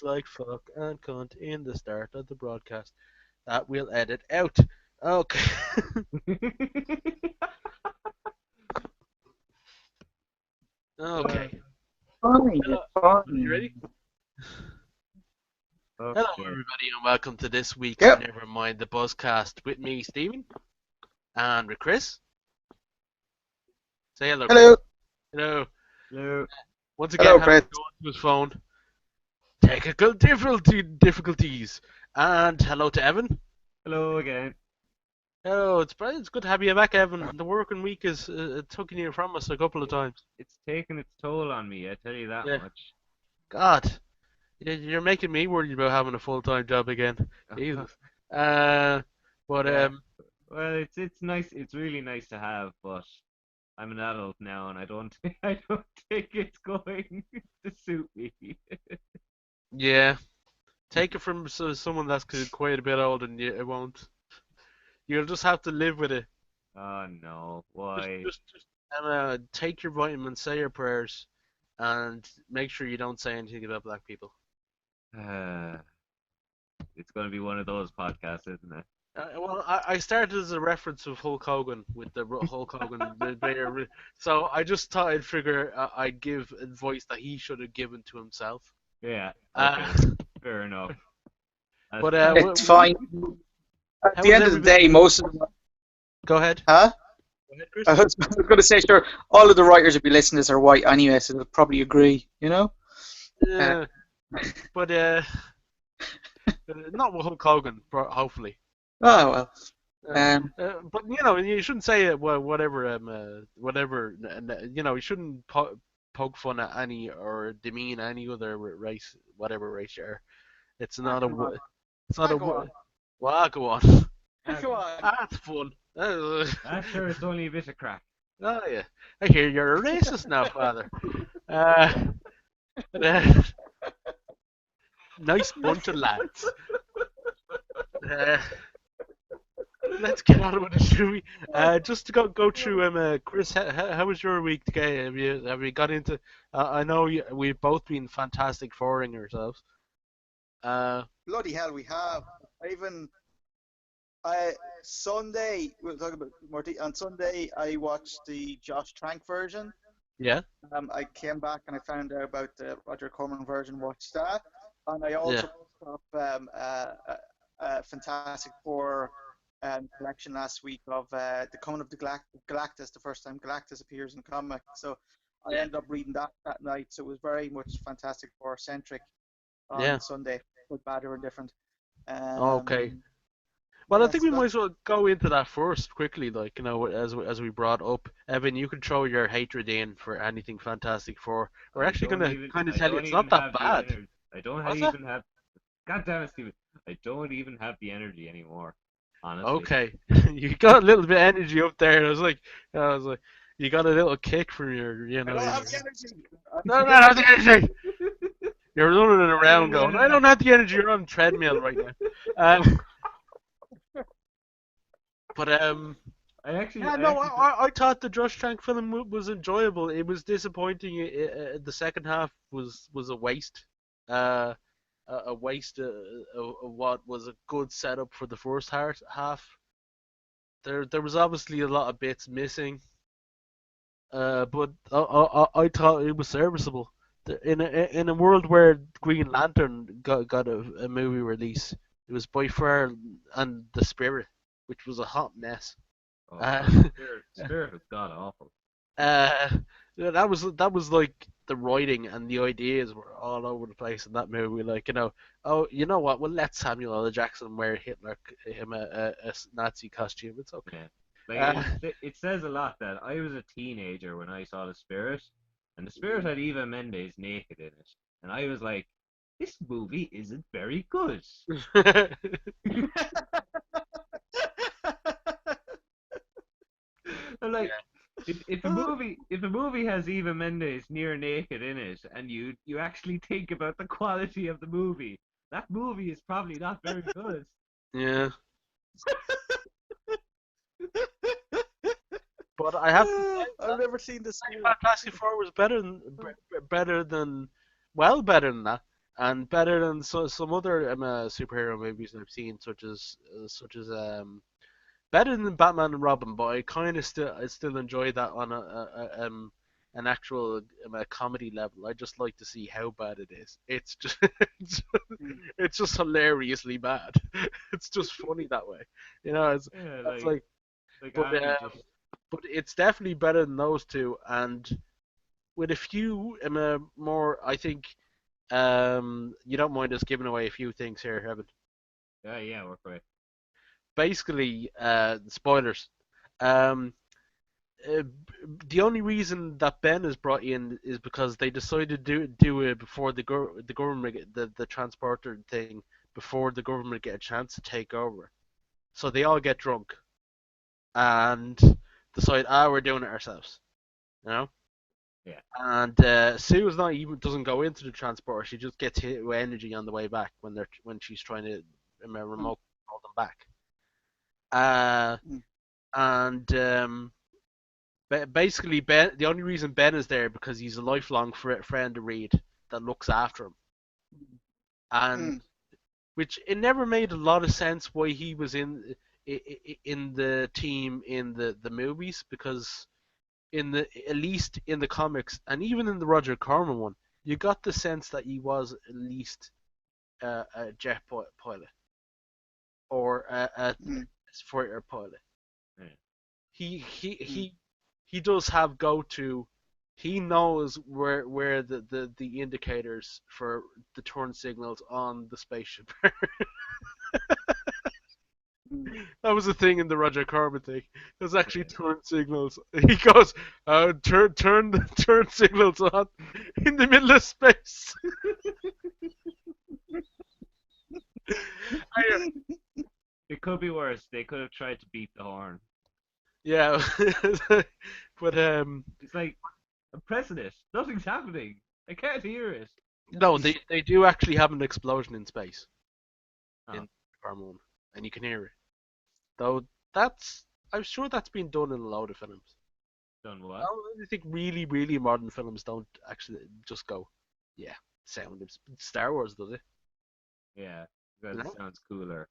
like fuck and cunt in the start of the broadcast. That we'll edit out. Okay. Uh, Okay. Fine, Hello. it's You ready? fine. Hello, okay. everybody, and welcome to this week's Yep. Never Mind the Buzzcast with me, Stephen, and with Chris. Say hello, Chris. Hello. Hello. Hello. Once again, Hello, having Chris. to go to his phone. Technical difficulties. And hello to Evan. Hello again. Hello, it's good to have you back, Evan. The working week is taking you from us a couple of times. It's taken its toll on me, I tell you that Yeah. much. God, you're making me worried about having a full-time job again. Jesus. Uh, but Yeah. Well, it's nice. It's really nice to have, but I'm an adult now, and I don't I don't think it's going to suit me. yeah, take it from someone that's quite a bit older than you. It won't. You'll just have to live with it. Oh no, Just, why? just, just take your vitamins, say your prayers, and make sure you don't say anything about black people. Uh, it's going to be one of those podcasts, isn't it? Well, I started as a reference of Hulk Hogan with the Hulk Hogan bear, so I just thought I'd figure I'd give advice that he should have given to himself. Yeah. Uh, Okay. Fair enough. but It's fine. At how the was end of the everybody? day, most of them. Go ahead. Huh? Go ahead, Chris. I was going to say, sure, all of the writers would be listening to this are white anyway, so they'll probably agree, you know? Uh, Yeah, but not with Hulk Hogan, hopefully. oh, well. Uh, Um, but you shouldn't say it. Whatever, whatever. You shouldn't poke fun at any or demean any other race, whatever race you are. It's not a. Come on. It's not a. Go on. Well, go on. Ah, Go on. That's fun. sure, it's only a bit of crack. Oh yeah, I hear you're a racist now, father. Uh, uh, nice bunch of lads. Uh, let's get on with it, shall we? Just to go through, Chris, how was your week today? Have you got into? I know we've both been fantastic foring ourselves. Uh, Bloody hell, we have. I even I Sunday we'll talk about Morty. On Sunday, I watched the Josh Trank version. yeah, I came back and I found out about the Roger Corman version. Watched that, and I yeah, also picked up Fantastic Four collection last week of the Coming of the Galactus. The first time Galactus appears in comic, so I yeah, ended up reading that night. So it was very much Fantastic Four centric yeah. on Sunday, good, bad, or indifferent. Okay. Um, Well, I yeah, think so we might that's as well go into that first quickly. Like as we brought up, Evan, you can throw your hatred in for anything Fantastic Four. We're actually gonna kind of I tell you don't it's even not that have the bad. energy. What's that? Even have. God damn it, Steven. I don't even have the energy anymore. Honestly. Okay, you got a little bit of energy up there. I was like, you got a little kick from your, I don't have the energy. no, no, not the energy. You're running around going, I don't have the energy. You're on a treadmill right now. Um, but I yeah, no, actually thought. I thought the Josh Trank film was enjoyable. It was disappointing. The second half was a waste. Uh, a waste of what was a good setup for the first half. There was obviously a lot of bits missing. But I thought it was serviceable. In a world where Green Lantern got a movie release, it was by far and the Spirit, which was a hot mess. Oh Uh, god, Spirit was god awful. uh, yeah, that was like the writing and the ideas were all over the place in that movie. Like oh, you know what? We'll let Samuel L. Jackson wear him a Nazi costume. It's okay. Yeah. Like Uh, it says a lot that I was a teenager when I saw the Spirit, and the Spirit had Eva Mendes naked in it, and I was like, this movie isn't very good. And like, if a movie has Eva Mendes near naked in it, and you actually think about the quality of the movie, that movie is probably not very good. yeah. But I have to say, I've never seen this. Fantastic Four was better than, well, better than that. and better than some other superhero movies I've seen, such as better than Batman and Robin, but I still enjoy that on an actual a comedy level. I just like to see how bad it is. It's just Mm. it's just hilariously bad. It's just funny that way, you know. Yeah, It's like, like but Andy just but it's definitely better than those two, and with a few more, I think. You don't mind us giving away a few things here, Evan. yeah, we're great. Basically, spoilers. Um, uh, the only reason that Ben is brought in is because they decided to do it before the government the transporter thing before the government get a chance to take over. So they all get drunk and decide, we're doing it ourselves, you know. Yeah. And Sue is not even doesn't go into the transporter. She just gets hit with energy on the way back when she's trying to Mm. remote control them back. Uh, Mm. and basically, Ben. The only reason Ben is there because he's a lifelong friend of Reed that looks after him, and Mm. which it never made a lot of sense why he was in the team in the movies, because in the at least in the comics and even in the Roger Corman one, you got the sense that he was at least a jet pilot or a Mm. fighter pilot. Yeah. He he Mm. he he does have go to. He knows where the indicators for the turn signals on the spaceship. Mm. That was a thing in the Roger Corman thing. There's actually Yeah. turn signals. He goes, turn the turn signals on in the middle of space. I, It could be worse. They could have tried to beat the horn. yeah, but It's like, I'm pressing it. Nothing's happening. I can't hear it. no, they do actually have an explosion in space Oh, in Corman 1, and you can hear it. Though that's, I'm sure that's been done in a lot of films. done I what? don't think really modern films don't actually just go, yeah, sound. Star Wars does it, Yeah, you because it know? sounds cooler.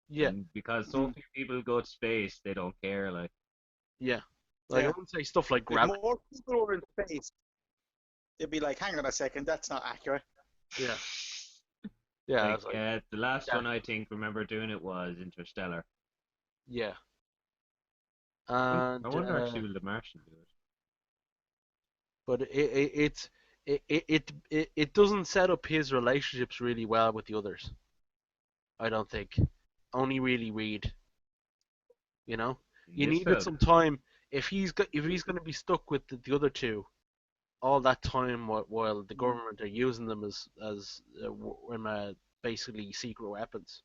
Yeah, And because so Mm. few people go to space, they don't care. Like, yeah. Like I Yeah. wouldn't say stuff like If gravity. more people were in space, it'd be like, hang on a second, that's not accurate. Yeah, yeah. like It's like, the last yeah, one I think remember doing it was Interstellar. yeah. I And wonder actually will the Martian do it? but it doesn't set up his relationships really well with the others. I don't think. Only really Reed. You know, In you this needed film, some time if he's going to be stuck with the other two all that time while the Mm. government are using them as basically secret weapons.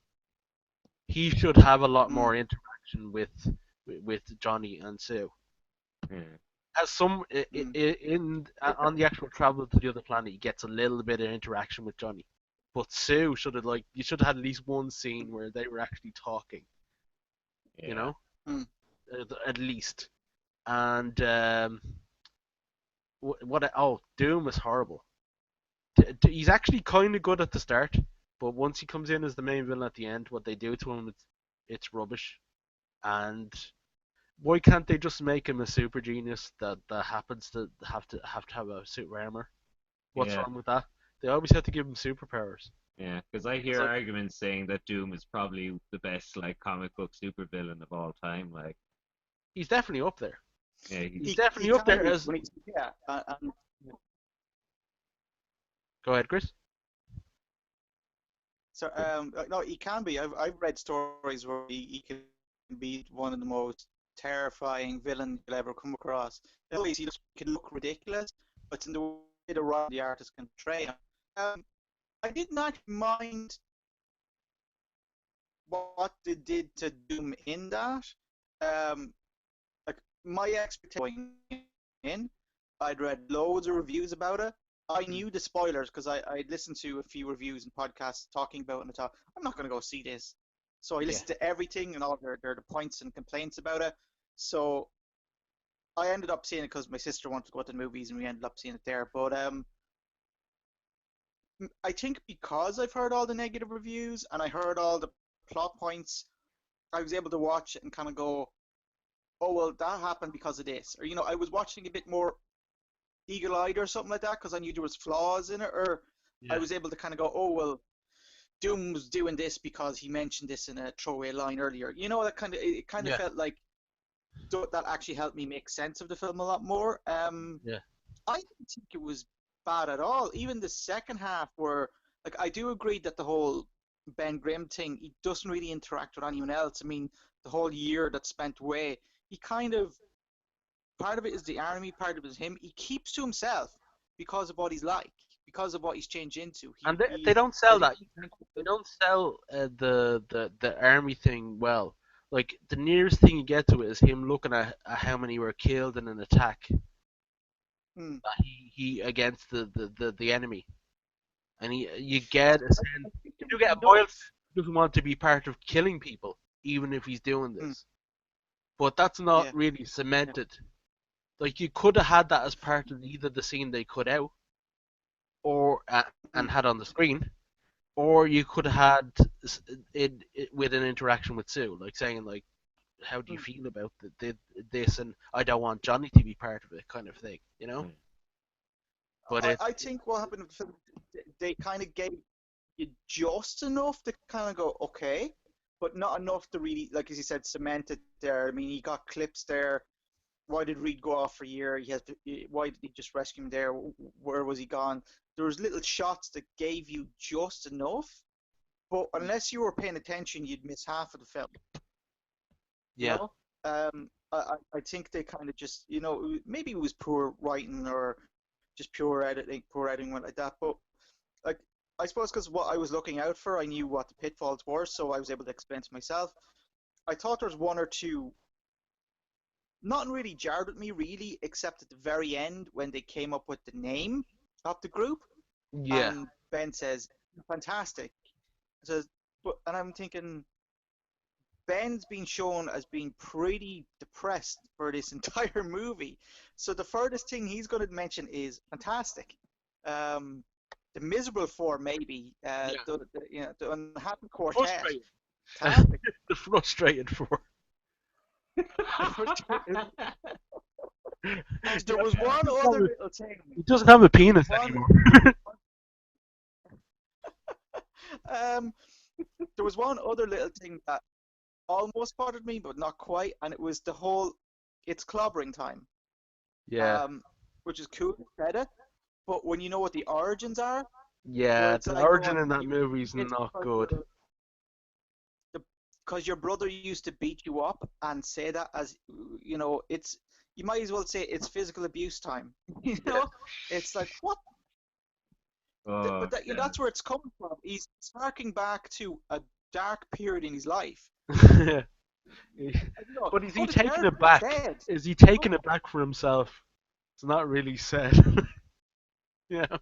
He should have a lot Mm. more interaction with Johnny and Sue. yeah, As some Mm. in on the actual travel to the other planet, he gets a little bit of interaction with Johnny. But Sue should have like you should have had at least one scene where they were actually talking, you yeah, know, Mm. at least. And oh, Doom is horrible. He's actually kind of good at the start, but once he comes in as the main villain at the end, what they do to him, it's rubbish. And why can't they just make him a super genius that happens to have a super armor? What's yeah, wrong with that? They always have to give him superpowers. yeah. Because I It's hear like arguments saying that Doom is probably the best like comic book supervillain of all time. Like, he's definitely up there. yeah, He's He definitely up can there be as. when he's yeah. Go ahead, Chris. So no, he can be. I've read stories where he can be one of the most terrifying villains you'll ever come across. Always he can look ridiculous, but it's in the way the artist can portray him. Um, I did not mind what they did to Doom in that. Um, like my expectation going in, I'd read loads of reviews about it. I Mm. knew the spoilers because I'd listened to a few reviews and podcasts talking about it, and I thought, I'm not going to go see this. So I Yeah, listened to everything and all their the points and complaints about it. So I ended up seeing it because my sister wanted to go to the movies and we ended up seeing it there. But I think because I've heard all the negative reviews and I heard all the plot points, I was able to watch it and kind of go, oh well, that happened because of this, or I was watching a bit more eagle-eyed or something like that because I knew there was flaws in it, or I Yeah. was able to kind of go, oh well, Doom was doing this because he mentioned this in a throwaway line earlier. That kind of it kind of Yeah. felt like that actually helped me make sense of the film a lot more. Yeah. I didn't think it was bad at all. Even the second half, where like I do agree that the whole Ben Grimm thing, he doesn't really interact with anyone else. I mean, the whole year that's spent away, he kind of part of it is the army, part of it is him. He keeps to himself because of what he's like, because of what he's changed into. And He, they he don't I sell think that. They don't sell the army thing well. Like the nearest thing you get to it is him looking at how many were killed in an attack hmm, that he against the enemy, and you get a sense, I think you it do was get a mild sense enough. he doesn't want to be part of killing people, even if he's doing Hmm, this. But that's not yeah. really Yeah. cemented. Like you could have had that as part of either the scene they cut out, or Hmm, and had on the screen, or you could have had it with an interaction with Sue, like saying like, "How do you hmm. feel about this?" And I don't want Johnny to be part of it, kind of thing, you know. Mm. But I think what happened with the film, they kind of gave you just enough to kind of go, okay, but not enough to really, like as you said, cement it there. I mean, he got clips there. Why did Reed go off for a year? Why did he just rescue him there? Where was he gone? There was little shots that gave you just enough, but unless you were paying attention, you'd miss half of the film. You yeah, know, I think they kind of just, maybe it was poor writing or just poor editing went like that. But like, I suppose because what I was looking out for, I knew what the pitfalls were, so I was able to explain to myself. I thought there was one or two, nothing really jarred with me really, except at the very end when they came up with the name of the group, yeah, and Ben says, "Fantastic." Says, and I'm thinking, Ben's been shown as being pretty depressed for this entire movie. So the furthest thing he's going to mention is fantastic. Um, the miserable four, maybe. yeah. The unhappy quartet. Frustrated, Fantastic. the frustrated for. The frustrated. he There was one other little thing. doesn't have a There was penis one. anymore. Um, there was one other little thing that almost bothered me, but not quite, and it was the whole "it's clobbering time," Yeah, um, which is cool, said it, but when you know what the origins are, where yeah. it's The like origin going, in that movie is it's not good. because your brother used to beat you up and say that as it's you might as well say it's physical abuse time. Yeah. It's like what? Oh, But damn that's where it's coming from. He's harking back to a dark period in his life. But is he Oh, the taking it character's back? dead. Is he taking it back for himself? It's not really said. Yeah.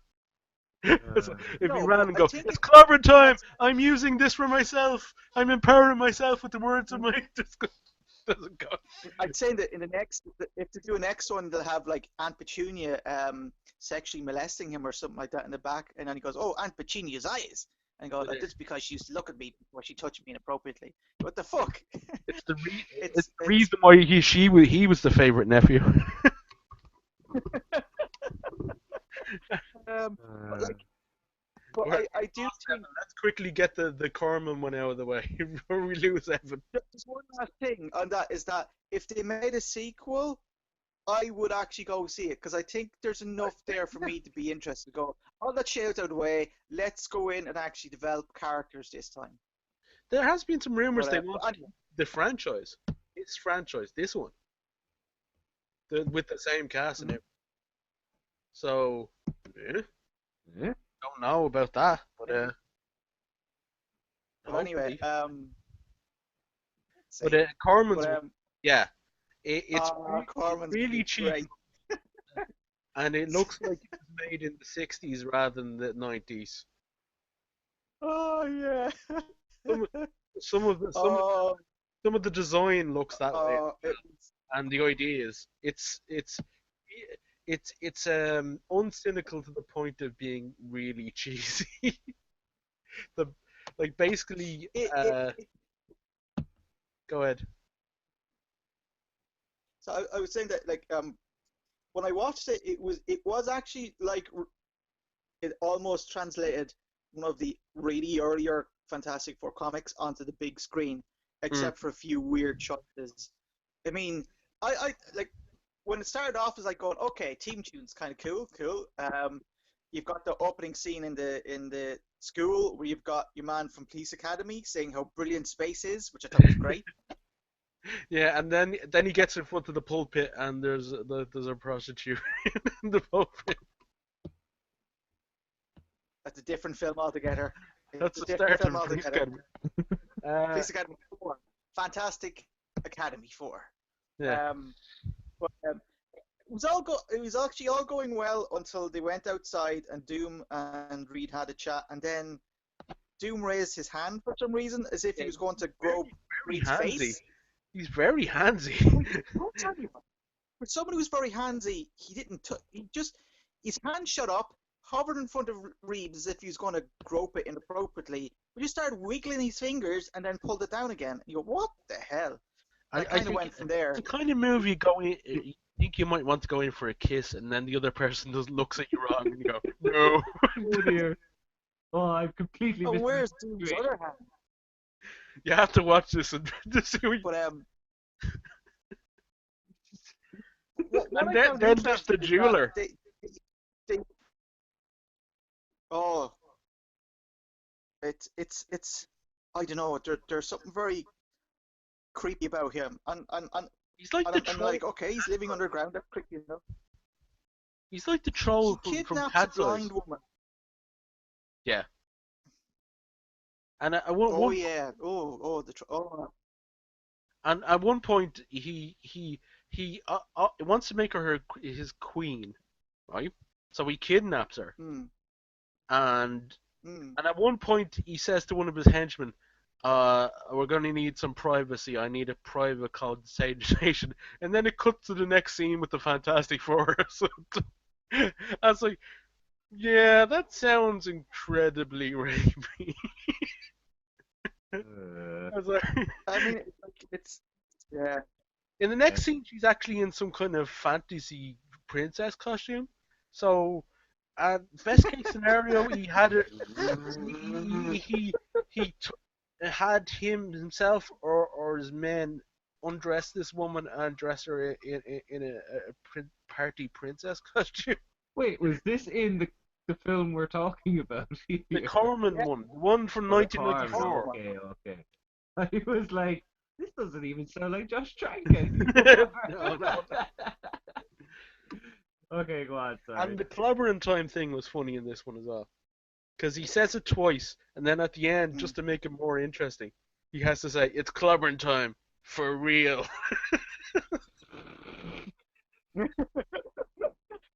So if he No, ran but and I go, think it's it clobbering time. adds. I'm using this for myself. I'm empowering myself with the words of my. This doesn't go. I'd say that in the next, if they do a next one, they'll have like Aunt Petunia sexually molesting him or something like that in the back, and then he goes, "Oh, Aunt Petunia's eyes," and he goes, "That's because she used to look at me before she touched me inappropriately." What the fuck? It's it's it's the it's reason why he was the favorite nephew. but like, but We're I do lost think Evan. Let's quickly get the Corman one out of the way before we lose Evan. there's one last thing on that is that if they made a sequel, I would actually go see it because I think there's enough there for me to be interested. To go, all that shit out of the way. Let's go in and actually develop characters this time. There has been some rumors they But want anyway, the franchise, this one, with the same cast and mhm. everything. So, yeah, yeah. don't know about that, but Yeah. But anyway, hopefully. But see. Corman's But one, yeah, it's Corman's really cheap, great. and it looks like it was made in the '60s rather than the '90s. Oh yeah. Some some of the some Oh, some of the design looks that way, oh, it was, and the idea is it's uncynical to the point of being really cheesy. the like basically It, uh it, go ahead. so I was saying that like when I watched it, it was actually like it almost translated one of the really earlier Fantastic Four comics onto the big screen, Mm. except for a few weird choices. I mean, I like when it started off as like going, okay, team tune's kind of cool. You've got the opening scene in the school where you've got your man from Police Academy saying how brilliant space is, which I thought was great. Yeah, and then he gets in front of the pulpit and there's a prostitute in the pulpit. That's a different film altogether. It's That's a the different start film of Police altogether. Academy. Uh, Police Academy 4. Fantastic Academy 4. yeah, Um, but it was actually all going well until they went outside and Doom and Reed had a chat, and then Doom raised his hand for some reason as if he was going to grow very Reed's handsy. face. He's very handsy. Don't tell me. For someone who's very handsy, he didn't. He just his hand shut up, hovered in front of Reed as if he was going to grope it inappropriately. But just started wiggling his fingers and then pulled it down again. And you go, what the hell? And it I kind of think went from it's there. the kind of movie you go in. You think you might want to go in for a kiss, and then the other person just looks at you wrong, and you go, "No." Oh dear. Oh, I've completely Oh, missed where's the Doom's situation. other hand? You have to watch this and to see what. But what And I then found then there's the interesting is that jeweler. they oh it's I don't know, there's something very creepy about him, He's like and the I'm troll. like, okay, he's living underground, that's creepy enough. He's like the He troll from kidnaps a Cat's Eyes. blind woman. Yeah. And Oh yeah, and at one point he wants to make her his queen, right? So he kidnaps her, mm, and mm. and at one point he says to one of his henchmen, we're going to need some privacy. I need a private conversation." And then it cuts to the next scene with the Fantastic Four. So I was like, yeah, that sounds incredibly rapey. I was like, I mean, it's yeah. in the next scene, she's actually in some kind of fantasy princess costume. So, best case scenario, he had it. Had him himself or his men undress this woman and dress her in a party princess costume. Wait, was this in the film we're talking about The here? Corman Yeah. one from Oh, the Carmen. 1994. Okay, okay. I was like, this doesn't even sound like Josh Trank anymore. No. Okay, go on. Sorry. And the clobbering time thing was funny in this one as well. Because he says it twice, and then at the end, Mm. just to make it more interesting, he has to say, "It's clobbering time, for real."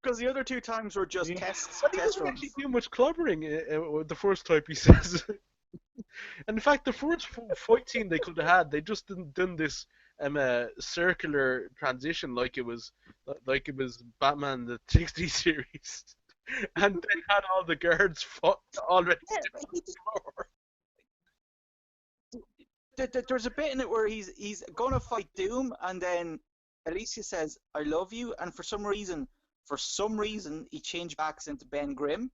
Because the other two times were just Yeah. tests, But he test doesn't runs. actually do much clobbering the first time he says it. And in fact, the first fight scene they could have had, they just didn't done this circular transition like it was Batman the 60 series. And they had all the guards fought already Yeah, still on the floor. there's a bit in it where he's gonna fight Doom, and then Alicia says, "I love you," and for some reason, he changed back into Ben Grimm,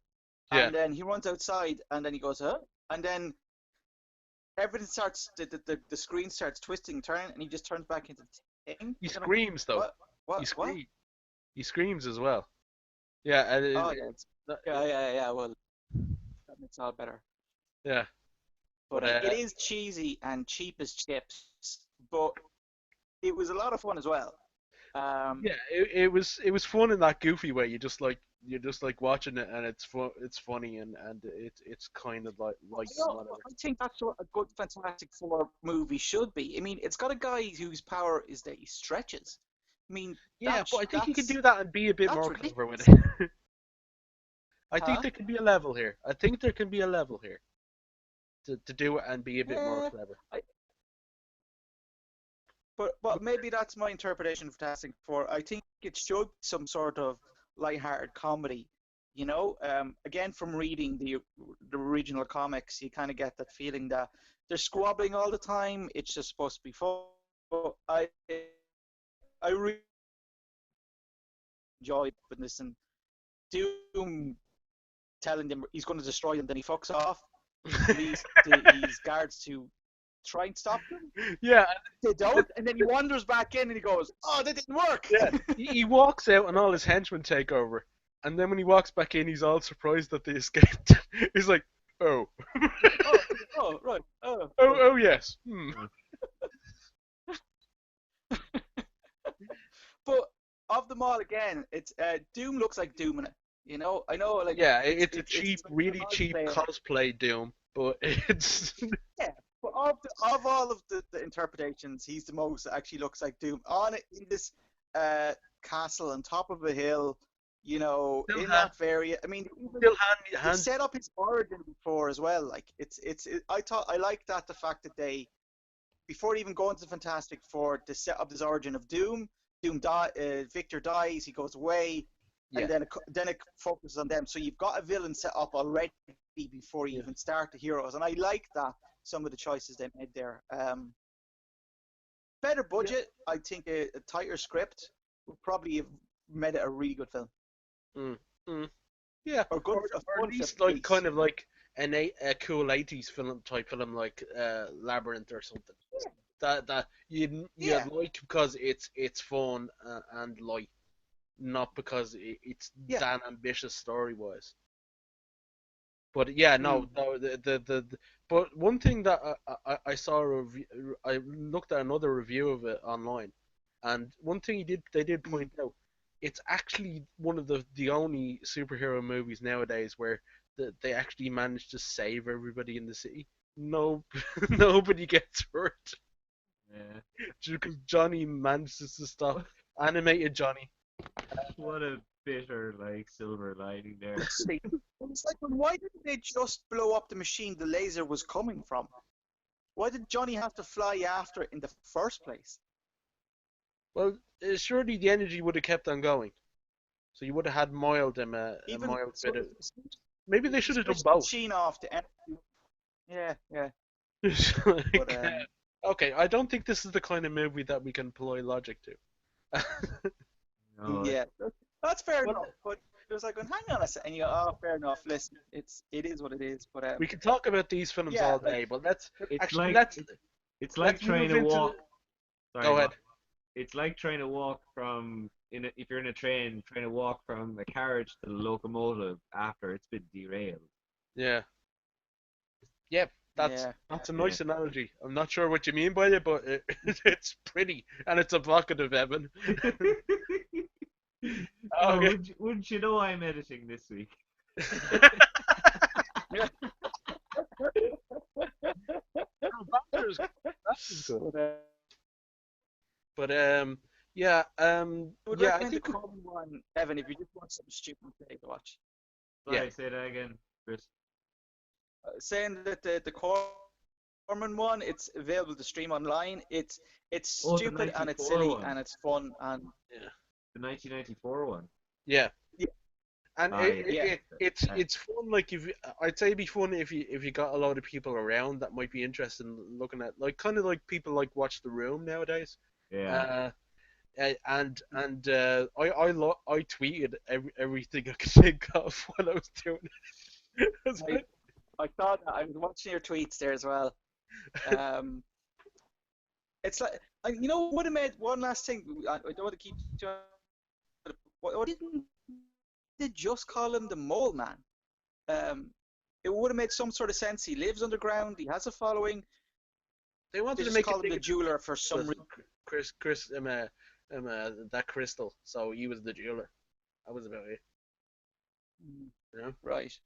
Yeah. and then he runs outside, and then he goes, "Huh?" And then everything starts, the screen starts twisting, turning, and he just turns back into Ting. He And I'm like, screams though. What? What? He What? screams. He screams as well. Yeah, and Oh yeah. Well, that makes it all better. yeah. But But it is cheesy and cheap as chips, but it was a lot of fun as well. yeah, it was fun in that goofy way. You're just like watching it, and it's funny, and it's kind of like whatever. I think that's what a good Fantastic Four movie should be. I mean, it's got a guy whose power is that he stretches. I mean, Yeah, but I think you can that's do that and be a bit that's more clever with ridiculous. it. I think Huh? there can be a level here. I think there can be a level here to do it and be a bit more Yeah, clever. but maybe that's my interpretation of Fantastic Four. I think it should be some sort of lighthearted comedy. Again, from reading the original comics, you kind of get that feeling that they're squabbling all the time. It's just supposed to be fun. But I really enjoyed this, and Doom telling them he's going to destroy them, then he fucks off, leaves his guards to try and stop them. Yeah, They don't, and then he wanders back in and he goes, "Oh, that didn't work." yeah. He walks out and all his henchmen take over, and then when he walks back in, he's all surprised that they escaped. He's like, "Oh, oh, right. oh, yes." Hmm. But of them all, again, it's Doom looks like Doom in it. I know, like Yeah, it's a it's like really cheap cosplay Doom, but it's yeah. But of all of the interpretations, he's the most that actually looks like Doom on it in this castle on top of a hill. Still In hand- that area. I mean, still they set up his origin before as well. Like I like that the fact that they before they even go into the Fantastic Four, they set up this origin of Doom. Victor dies, he goes away, Yeah. and then it focuses on them. So you've got a villain set up already before you even start the heroes, and I like that some of the choices they made there. Better budget, I think a tighter script would probably have made it a really good film. Yeah, Or good, or a at fun least film, like kind of like a cool 80s film like Labyrinth or something. That you'd Yeah. like because it's fun and light, not because it's Yeah. that ambitious story wise. But yeah, no, Hmm. no. But one thing that I saw I looked at another review of it online, and one thing they did point out, it's actually one of the only superhero movies nowadays where they actually manage to save everybody in the city. No, nobody gets hurt Yeah. because Johnny manages to stop animated Johnny. What a bitter silver lining there. See, it's like, well, why didn't they just blow up the machine the laser was coming from? Why did Johnny have to fly after it in the first place? Well, surely the energy would have kept on going. So you would have had a Even mild so, bit of. Maybe they should have done both. machine off the energy. Yeah. Like, But okay, I don't think this is the kind of movie that we can employ logic to. No, yeah, that's fair Well, enough. But it was like, hang on a second, and you go, oh, fair enough. Listen, it is what it is. But we can talk about these films yeah, all day, but let's it's actually like let's it's like let's trying move to into. walk. Sorry, Go ahead. It's like trying to walk if you're in a train, trying to walk from a carriage to the locomotive after it's been derailed. Yeah. Yep. That's yeah, that's a Yeah. nice analogy. I'm not sure what you mean by it, but it's pretty and it's evocative, Evan. Oh, Okay. wouldn't you know I'm editing this week? That's good. but But yeah, I would yeah, I recommend think the common one, Evan, if you just want something stupid to watch. yeah. Sorry, say that again, Chris. Saying that the Corman one, it's available to stream online. It's Oh, the stupid and it's 94 silly one. and it's fun and The 1994 one. Yeah. Yeah. And Yeah. it's fun. Like I'd say it'd be fun if you got a lot of people around that might be interested in looking at like kind of like people like watch The Room nowadays. Yeah. I tweeted everything I could think of when I was doing it. It's like, I thought I was watching your tweets there as well. It's like would have made one last thing. I don't want to keep. What didn't they just call him the Mole Man? It would have made some sort of sense. He lives underground. He has a following. they They wanted to just make call it him the jeweler for some reason. Chris that crystal. So he was the jeweler. That was about it. You Right.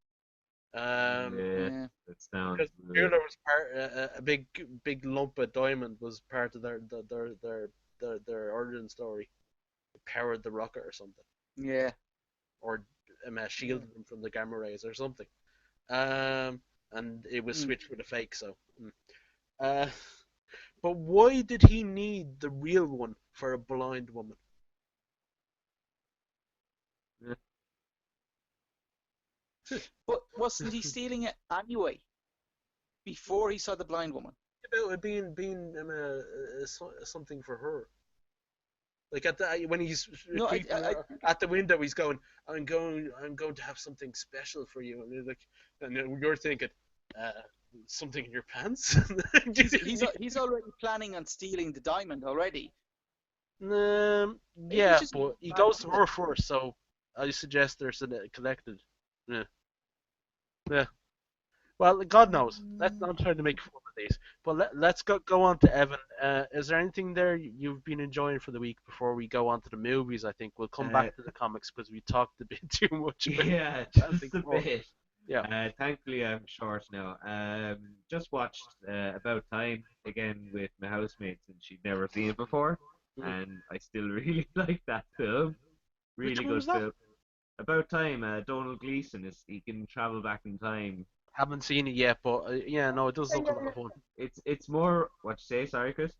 know? Yeah. That sounds. Because the jeweler was a big lump of diamond was part of their origin story. It powered the rocket or something, Yeah. or shielded them from the gamma rays or something. And it was switched with a fake. So, uh, but why did he need the real one for a blind woman? But wasn't he stealing it anyway before he saw the blind woman? About it being something for her. Like at the when he's No, creeping I her at the window, he's going, I'm going to have something special for you," and you're like, and then you're thinking, uh, something in your pants. he's already planning on stealing the diamond already. Maybe he's Yeah, just but he bad goes to hunting. her first, so I suggest there's a connected. Yeah, yeah. Well, God knows. Let's not try to make fun of these. But let's go on to Evan. Is there anything there you've been enjoying for the week before we go on to the movies? I think we'll come Uh, back to the comics because we talked a bit too much about yeah, Fantastic just a Four. bit. Yeah. Thankfully, I'm short now. Just watched About Time again with my housemates, and she'd never seen it before, Mm. and I still really like that film. Which Really one good was that? film. About Time. Donald Gleason is he can travel back in time. Haven't seen it yet, but yeah, no, it does Yeah, look a yeah, lot yeah. of fun. It's more what you say. Sorry, Chris.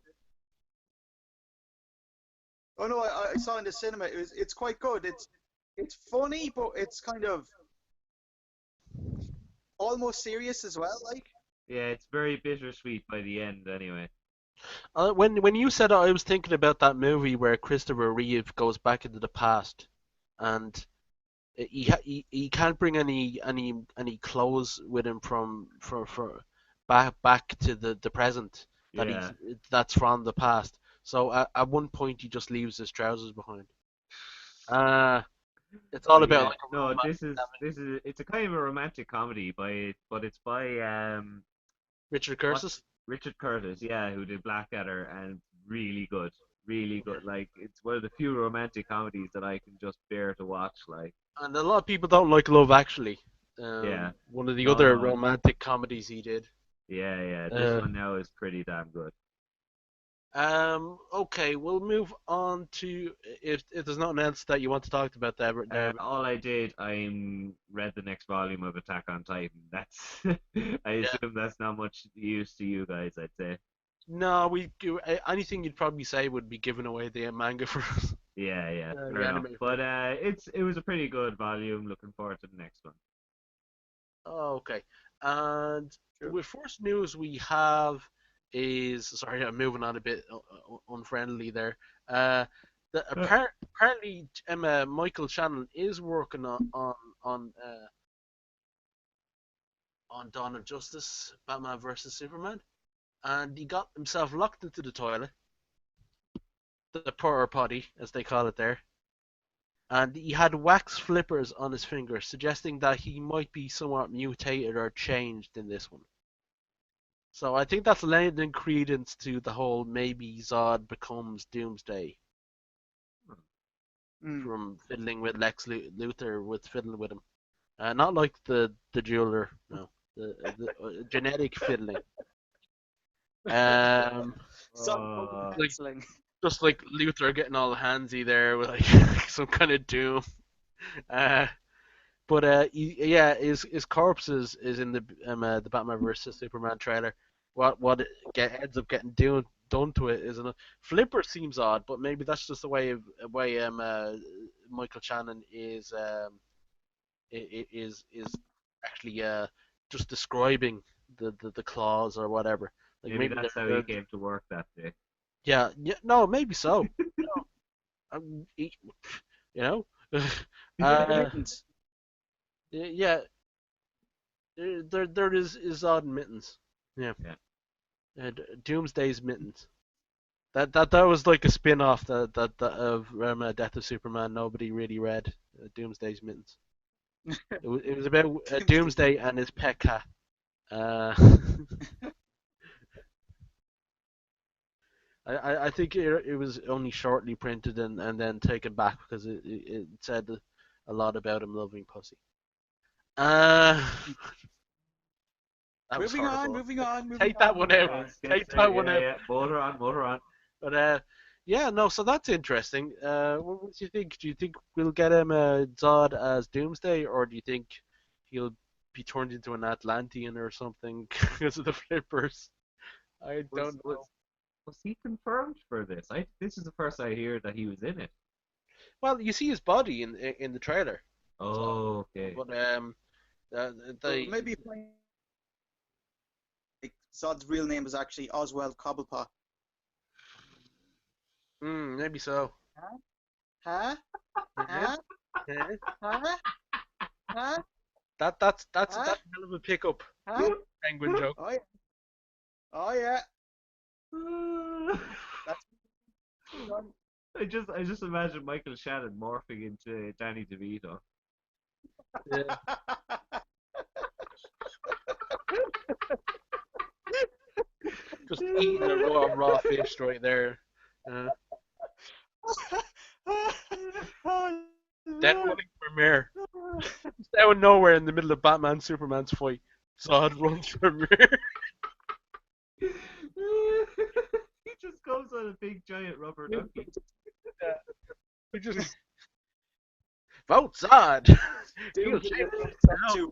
Oh no, I saw it in the cinema. It's quite good. It's funny, but it's kind of almost serious as well. Like, Yeah, it's very bittersweet by the end. Anyway. When you said it, I was thinking about that movie where Christopher Reeve goes back into the past, and he can't bring any clothes with him from back to the present Yeah. that's from the past. So at one point he just leaves his trousers behind. Uh it's all But about yeah, like a no, romance. this is it's a kind of a romantic comedy but it's by Richard what's Curtis, Richard Curtis, yeah, who did Blackadder, and really good, really good. Like it's one of the few romantic comedies that I can just bear to watch. Like, and a lot of people don't like Love Actually. yeah, One of the no, other no, romantic comedies he did. yeah, yeah. This Uh, one now is pretty damn good. okay, we'll move on to if there's nothing else that you want to talk about there. All I did, I read the next volume of Attack on Titan. That's I Yeah. assume that's not much use to you guys, I'd say. No, anything you'd probably say would be giving away the manga for Yeah, yeah, fair the enough. anime for But it was a pretty good volume. Looking forward to the next one. Oh, okay. And sure. with first news we have is sorry, I'm moving on a bit unfriendly there. Uh, apparently Michael Shannon is working on uh, on Dawn of Justice, Batman versus Superman, and he got himself locked into the toilet, the porta potty as they call it there, and he had wax flippers on his fingers, suggesting that he might be somewhat mutated or changed in this one. So I think that's lending credence to the whole maybe Zod becomes Doomsday Mm. from fiddling with Lex Luthor with fiddling with him. Not like the jeweler, no, the genetic fiddling. Um, Sorry, focus Uh, like cancelling. just like Luthor getting all handsy there with like some kind of doom. Uh, But yeah, his corpse is in the Batman vs Superman trailer. What ends up getting done to it is enough. Flipper seems odd, but maybe that's just the way Michael Shannon is actually just describing the claws or whatever. Like maybe maybe that's how he came to work that day. yeah, no, maybe so. You know, uh Mittens. yeah, there is odd mittens. Yeah. Yeah. Doomsday's Mittens. That was like a spin-off that of Death of Superman. Nobody really read Doomsday's Mittens. It was about Tuesdays. Doomsday and his pet cat. Uh, I think it was only shortly printed and then taken back because it said a lot about him loving pussy. Uh, that was Moving on, horrible. moving on, moving Take that on, one moving out. on. Take that one Yeah, out. yeah. Motor on, motor on. But yeah, no. So that's interesting. What do you think? Do you think we'll get him Zod as Doomsday, or do you think he'll be turned into an Atlantean or something because of the flippers? I Was don't was know. was he confirmed for this? This is the first I hear that he was in it. Well, you see his body in the trailer. So, Oh, okay. but They maybe if like Zod's real name was actually Oswald Cobblepot. maybe so. Huh? Huh? Yeah, Huh? yeah. Huh? Huh? That's a Huh? hell of a pickup. Huh? Penguin joke. Oh yeah. Oh yeah. That's done. I just imagine Michael Shannon morphing into Danny DeVito. Yeah, just eating a raw fish right there. Uh, Oh Dead Lord. running for mayor. Just out of nowhere in the middle of Batman Superman's fight. Zod runs for mayor. He just comes on a big giant rubber ducky. We just vote Zod. He'll Doomsday change walks this up town. to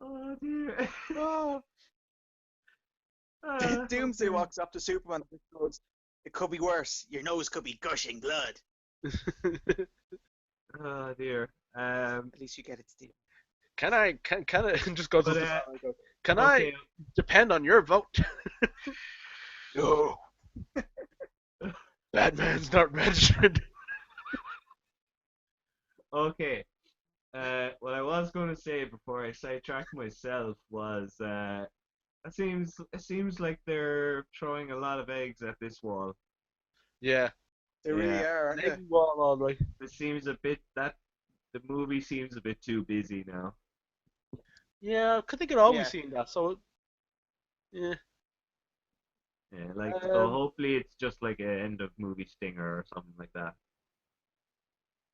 Oh dear. oh, Doomsday Okay. walks up to Superman and goes, "It could be worse. Your nose could be gushing blood." Oh dear. At least you get it, Steve. Can I just goes up But to Zod and goes, can I okay. depend on your vote? No, Batman's not registered. Okay. What I was going to say before I sidetracked myself was it seems like they're throwing a lot of eggs at this wall. Yeah, They Yeah. really are, aren't they? maybe wall all right. It seems a bit that the movie seems a bit too busy now. Yeah, I think it always Yeah. seen that. So yeah, Yeah, like so um, hopefully it's just like an end of movie stinger or something like that.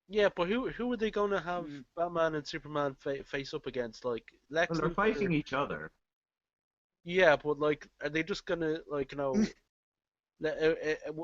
yeah, but who are they gonna have Mm. Batman and Superman face up against? Like Well, Lex they're Luthor? fighting each other. Yeah, but like, are they just gonna like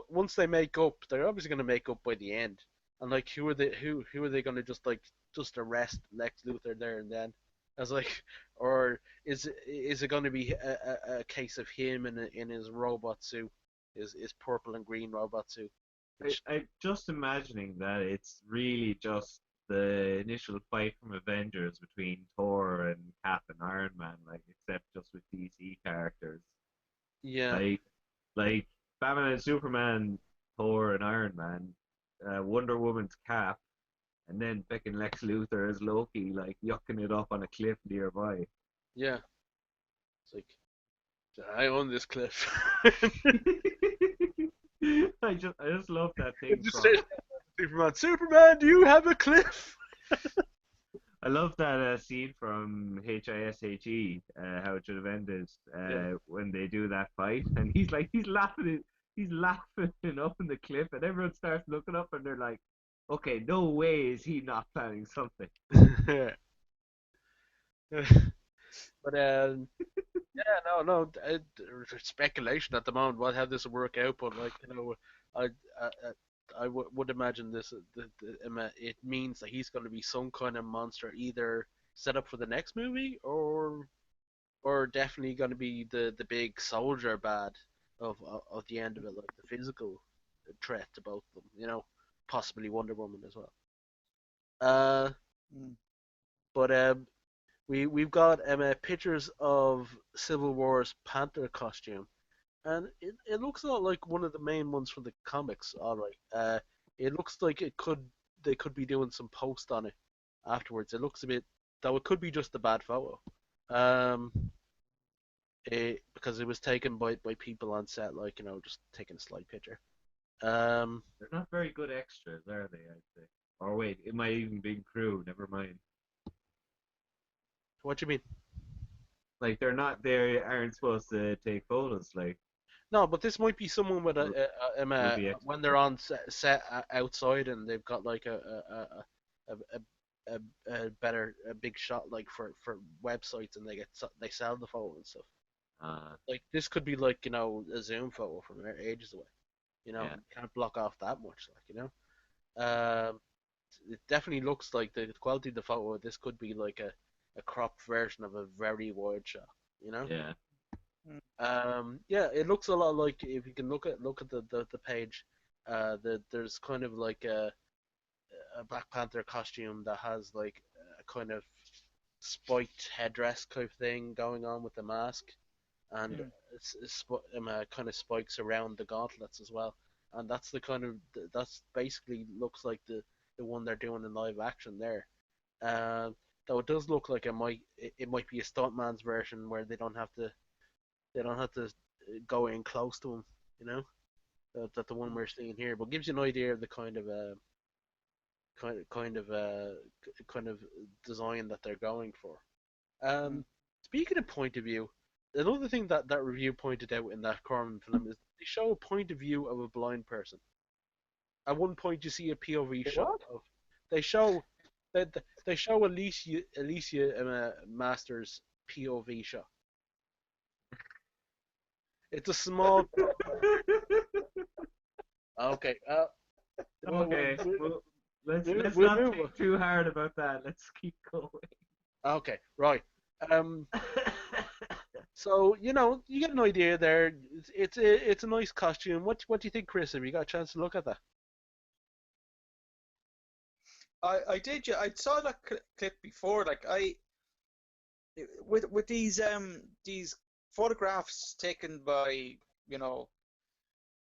once they make up, they're obviously gonna make up by the end. And like, who are they gonna just arrest Lex Luthor there and then? As like, or is it gonna be a case of him in his robot suit, his purple and green robot suit, which I'm just imagining that it's really just the initial fight from Avengers between Thor and Cap and Iron Man, like except just with DC characters. yeah Like like Batman and Superman, Thor and Iron Man, Wonder Woman's Cap, and then picking Lex Luthor as Loki, like yucking it up on a cliff nearby. yeah, it's like I own this cliff. I just love that It thing just from says Superman, do you have a cliff? I love that scene from HISHE, how it should have ended Yeah. when they do that fight, and he's laughing up in the cliff, and everyone starts looking up, and they're like, "Okay, no way is he not planning something." But yeah, no, there's speculation at the moment about how this will work out. But like I I, would imagine it means that he's going to be some kind of monster, either set up for the next movie or definitely going to be the big soldier bad of the end of it, like the physical threat to both of them. Possibly Wonder Woman as well. Uh, Mm. but we've got pictures of Civil War's Panther costume, and it looks a lot like one of the main ones from the comics. All right, it looks like they could be doing some post on it afterwards. It looks a bit, though it could be just a bad photo, um, because it was taken by people on set, like just taking a slight picture. Um, They're not very good extras, are they? I'd say. Or wait, it might even be crew. Never mind. what do you mean? Like they aren't supposed to take photos. Like No, but this might be someone with r- movie when extras. they're on set outside and they've got like a, a big shot like for websites and they sell the photo and stuff. Uh, Like this could be like a Zoom photo from ages away. yeah, You can't block off that much. Um, it definitely looks like the quality of the photo. This could be like a cropped version of a very wide shot. You know. yeah. Yeah, it looks a lot like if you can look at the page, there's kind of like a Black Panther costume that has like kind of spiked headdress type thing going on with the mask, and Mm. kind of spikes around the gauntlets as well. And that's the kind of that's basically looks like the one they're doing in live action there. Um, though it does look like it might be a stuntman's version where they don't have to go in close to him, you know. That the one we're seeing here, but gives you an idea of the kind of kind of uh, kind of design that they're going for. Mm. Speaking of point of view, another thing that that review pointed out in that Corman film is they show a point of view of a blind person. At one point, you see a POV shot What? of they show they show Alicia Masters POV shot. It's a small. Okay. Okay, well, let's We'll not move. think too hard about that. Let's keep going. Okay, right. Um, so you know, you get an idea there. It's a nice costume. What do you think, Chris? Have you got a chance to look at that? I did. Yeah, I saw that clip before. Like with these photographs taken by you know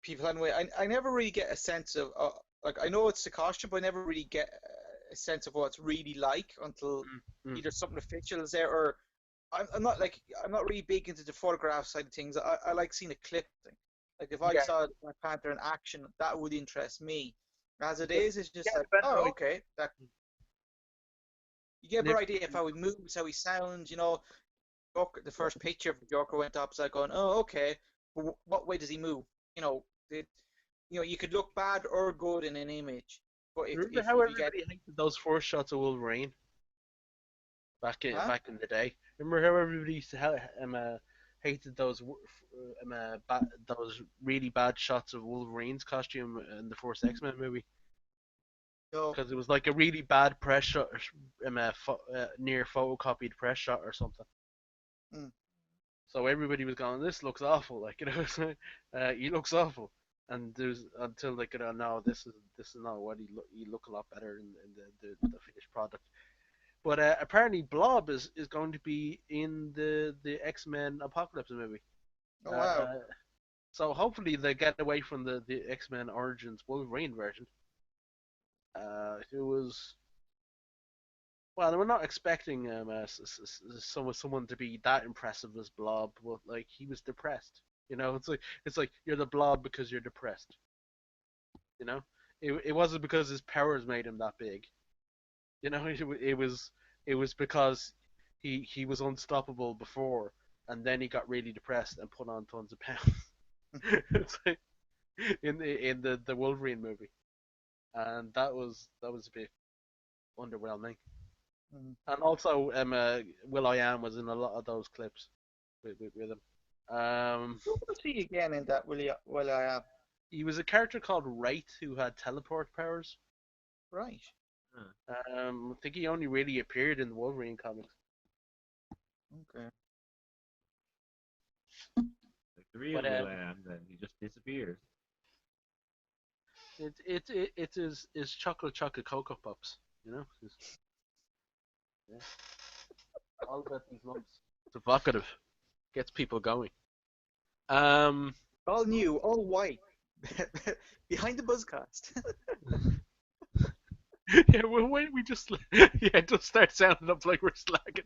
people anyway. I never really get a sense of like I know it's the costume, but I never really get a sense of what it's really like until Mm, either something official is there or I'm not really big into the photograph side of things. I like seeing a clip thing. Like if I yeah, saw Black Panther in action, that would interest me. As it get, is, it's just get a like, better oh, idea. okay. That you get a better idea of how he moves, how he sounds. You know, the first picture of the Joker went up, so like going, oh, okay. But what way does he move? You know, you could look bad or good in an image, but Remember how if you get, everybody hated those first shots of Wolverine huh? back in the day? Remember how everybody used to hated those really bad shots of Wolverine's costume in the first X-Men movie No. because it was like a really bad press shot, near photocopied press shot or something. Mm. So everybody was going, "This looks awful," like you know, he looks awful. And there's until they could, no, this is not what he look a lot better in the finished product. But apparently, Blob is going to be in the X Men Apocalypse movie. Oh wow. Uh, so hopefully they get away from the X Men Origins Wolverine version. It was well, we're not expecting someone to be that impressive as Blob, but like he was depressed. You know, it's like you're the Blob because you're depressed. You know, it wasn't because his powers made him that big. You know, it was because he was unstoppable before, and then he got really depressed and put on tons of pounds. It's like in the Wolverine movie, and that was a bit underwhelming. Mm. And also, Will I Am was in a lot of those clips with him. Who was he again in that? Will I am He was a character called Wraith who had teleport powers. right? I think he only really appeared in the Wolverine comics. Okay. Like the real But Will.i.am, then he just disappears. it is chocolate cocoa puffs. You know, yeah, all about these lumps. It's evocative, gets people going. Um, All new, all white, behind the buzzcast. yeah, well, when we just yeah, it just start sounding up like we're slacking.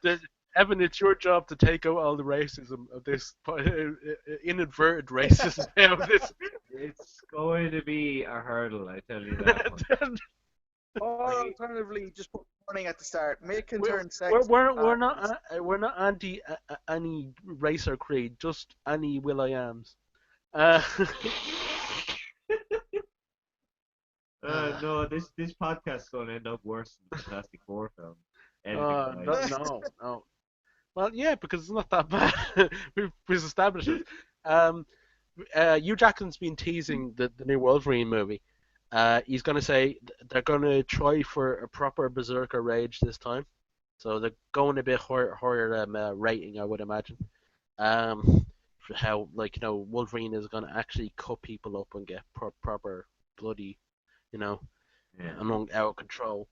The- Evan, it's your job to take out all the racism of this inadvertent racism of this. It's going to be a hurdle, I tell you that much. Or Like, alternatively, just put warning at the start. May can we're, turn sex. we're not anti any race or creed, just any Will I Ams. no, this podcast is going to end up worse than the Fantastic Four film, editing wise. no, no, no. Well, yeah, because it's not that bad. We've established it. Um, Hugh Jackman's been teasing the new Wolverine movie. He's going to say they're going to try for a proper Berserker rage this time. So they're going a bit higher rating, I would imagine. For how like you know Wolverine is going to actually cut people up and get proper bloody, you know. Yeah. and out of control.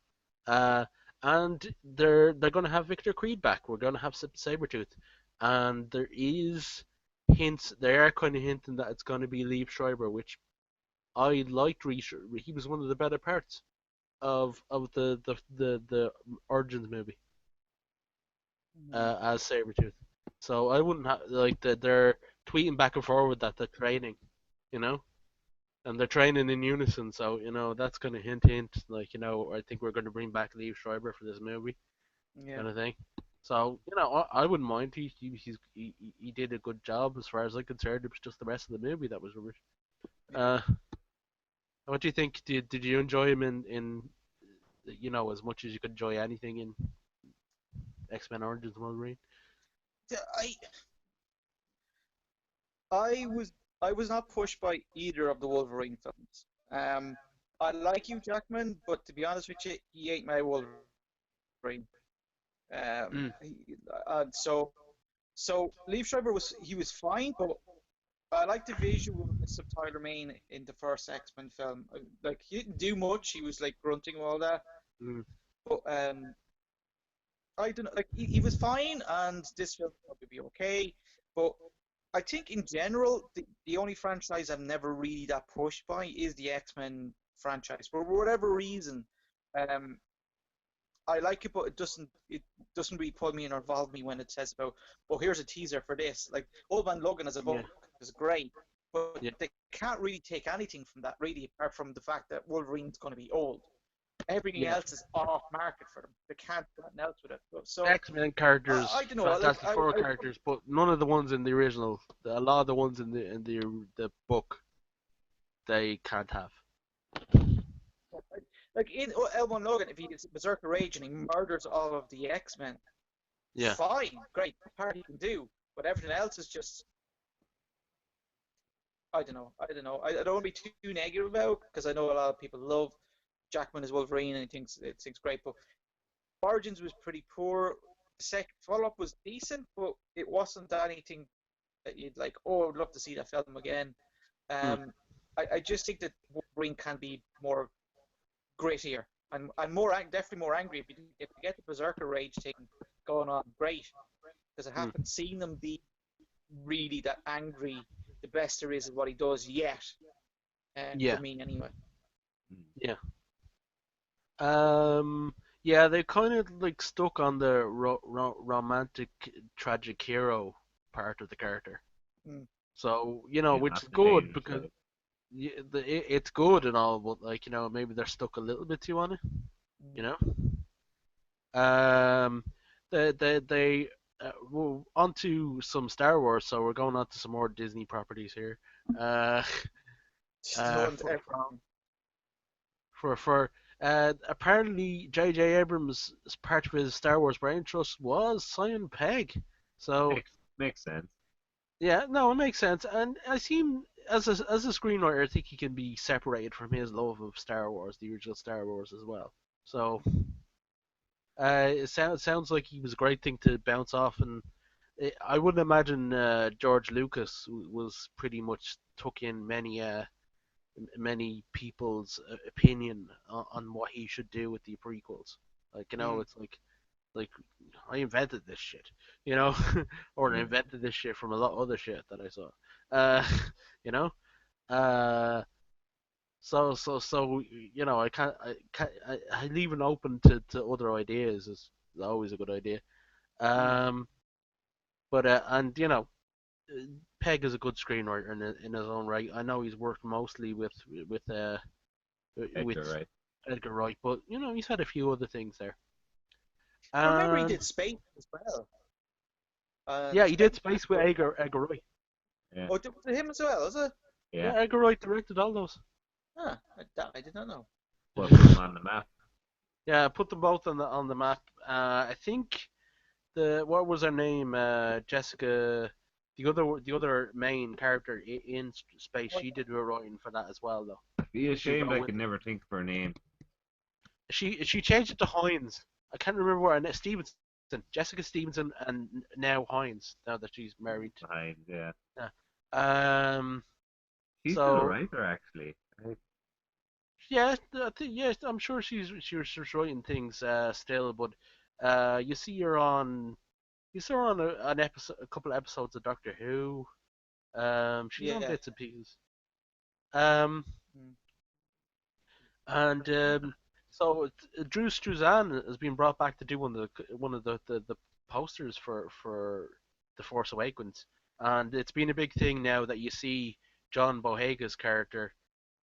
Uh, and they're going to have Victor Creed back. We're going to have Sabretooth, and there is hints. They are kind of hinting that it's going to be Liev Schreiber, which I liked. He was one of the better parts of the Origins movie as Sabretooth. So I wouldn't have like that. They're tweeting back and forward that they're training, you know, and they're training in unison. So that's going to hint like I think we're going to bring back Liev Schreiber for this movie Yeah. kind of thing. So I wouldn't mind. He did a good job as far as I'm concerned. It was just the rest of the movie that was rubbish. Yeah. Uh, what do you think? Did you enjoy him in as much as you could enjoy anything in X-Men Origins Wolverine? Yeah, I was I was not pushed by either of the Wolverine films. I like Hugh Jackman, but to be honest with you, he ain't my Wolverine. Mm, So Liev Schreiber was fine, but I like the visuals of Tyler Mane in the first X-Men film. Like he didn't do much; he was like grunting and all that. mm, But I don't know, like he was fine, and this film will probably be okay. But I think in general, the only franchise I'm never really that pushed by is the X-Men franchise. For whatever reason, um, I like it, but it doesn't really pull me in or involve me when it says about, oh, here's a teaser for this. Like Old Man Logan as a yeah, book is great, but yeah, they can't really take anything from that really, apart from the fact that Wolverine's going to be old. Everything yeah. else is off market for them. They can't do nothing else with it. So X-Men characters, I don't know. Like Fantastic Four characters, but none of the ones in the original. A lot of the ones in the book they can't have. like in Elmon Logan, if he gets Berserker Rage and he murders all of the X-Men, Yeah, fine, great, part he can do. But everything else is just, I don't know. I don't know. I don't want to be too negative about it because I know a lot of people love Jackman as Wolverine and he thinks great. But Origins was pretty poor. The second follow up was decent, but it wasn't anything that you'd like. Oh, I would love to see that film again. mm, Um, I just think that Wolverine can be more grittier and definitely more angry if you get the Berserker Rage thing going on. Great, because I mm, haven't seen them be really that angry. The best there is what he does yet, for yeah, me anyway. yeah. Um, yeah, they kind of like stuck on the romantic tragic hero part of the character. Mm. So Yeah, which that's is the good dangerous because side. it's good and all, but like maybe they're stuck a little bit too on it. You Mm. know. Um, they well, onto some Star Wars, so we're going on to some more Disney properties here. Uh, The uh, ones for everyone. apparently J.J. Abrams, as part of his Star Wars brain trust, was Simon Pegg. So Makes sense. yeah, no, it makes sense, and I seem as a screenwriter, I think he can be separated from his love of Star Wars, the original Star Wars as well. So it sounds like he was a great thing to bounce off, and I wouldn't imagine George Lucas was pretty much took in many people's opinion on what he should do with the prequels. Like Mm. it's like I invented this shit, you know, or I Yeah. invented this shit from a lot of other shit that I saw. Uh, you know, uh, so I leave it open to other ideas is always a good idea. Mm. Um, but and Peg is a good screenwriter in his own right. I know he's worked mostly with with Edgar, right? Edgar Wright, but he's had a few other things there. I remember he And did Space as well. And yeah, he did Space was Space with good. Edgar Wright. Yeah. Oh, did him as well, is it? Yeah. Yeah, Edgar Wright directed all those. I did not know. Well, put them on the map. Yeah, put them both on the map. I think the what was her name? Jessica, the other main character in Space. She did the writing for that as well, though. I'd be She ashamed wrote I with could never think of her name. she changed it to Hines. I can't remember what Stevenson, Jessica Stevenson, and now Hines. Now that she's married. Behind, yeah. Yeah. She's still a So writer, actually. yes, I'm sure she's writing things still, but you see her on an episode, a couple of episodes of Doctor Who. She's on Yeah. bits and pieces. Um, Mm. and so Drew Struzan has been brought back to do one of the posters for The Force Awakens, and it's been a big thing now that you see John Boyega's character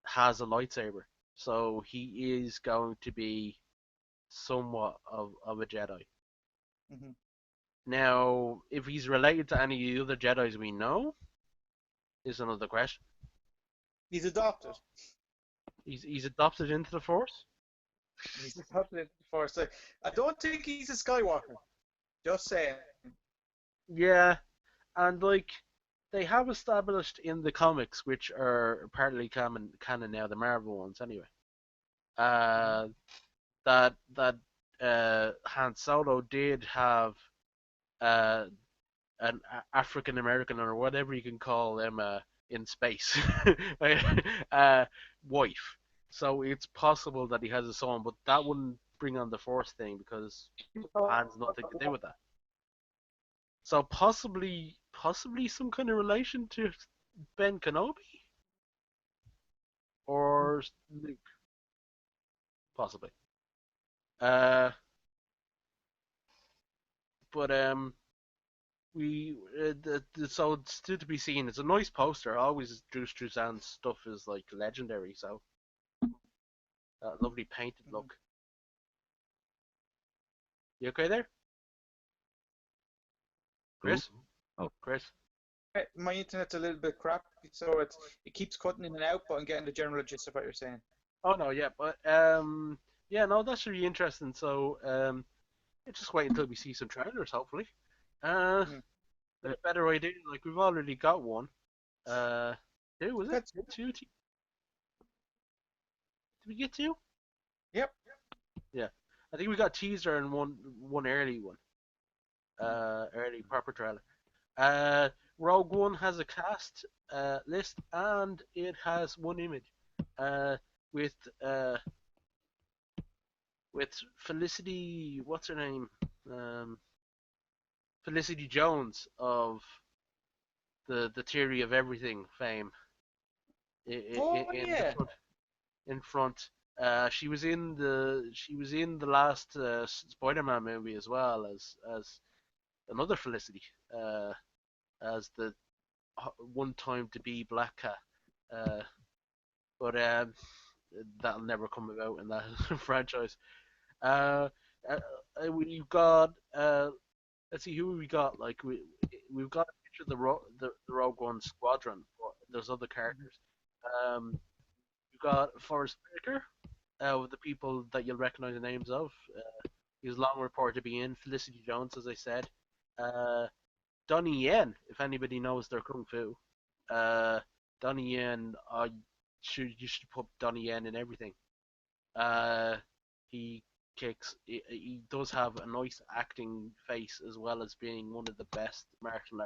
has a lightsaber, so he is going to be somewhat of a Jedi. Hmm. Now, if he's related to any of the other Jedi's we know, is another question. He's adopted. He's adopted into the Force. He's adopted for so I don't think he's a Skywalker. Just saying. Yeah, and like they have established in the comics, which are partly canon now, the Marvel ones anyway. Hmm. Uh, that Han Solo did have uh an African American or whatever you can call them in space uh, wife. So it's possible that he has a son, but that wouldn't bring on the Force thing because Han's nothing to do with that. So possibly some kind of relation to Ben Kenobi or Luke, possibly. Uh, but so it's still to be seen. It's a nice poster. Always Drew Struzan's stuff is like legendary. So that lovely painted Hmm. look. You okay there, Who? Chris? Oh, Chris? My internet's a little bit crappy, so it keeps cutting in and out, but I'm getting the general gist of what you're saying. Oh no, yeah, but yeah, no, that's really interesting. So just wait until we see some trailers, hopefully. Uh, Hmm. get a better idea. Like we've already got one. Two was it? That's it. Two? Did we get two? Yep. Yeah, I think we got teaser and one early one. Hmm. Early proper trailer. Uh, Rogue One has a cast list and it has one image. Uh, with uh with Felicity, what's her name? Um, Felicity Jones of the Theory of Everything fame Oh in the yeah. front. In front. She was in the last Spider-Man movie as well as another Felicity, as the one time to be Black Cat. Uh, but that'll never come about in that franchise. Uh, we've got let's see who we got. Like we've got a picture of the Rogue One squadron. But there's other Mhm. characters. We've got Forrest Whitaker, with the people that you'll recognize the names of. He's long reported to be in. Felicity Jones, as I said. Uh, Donnie Yen, if anybody knows their kung fu. Uh, Donnie Yen, you should put Donnie Yen in everything. Uh, he he does have a nice acting face as well as being one of the best martial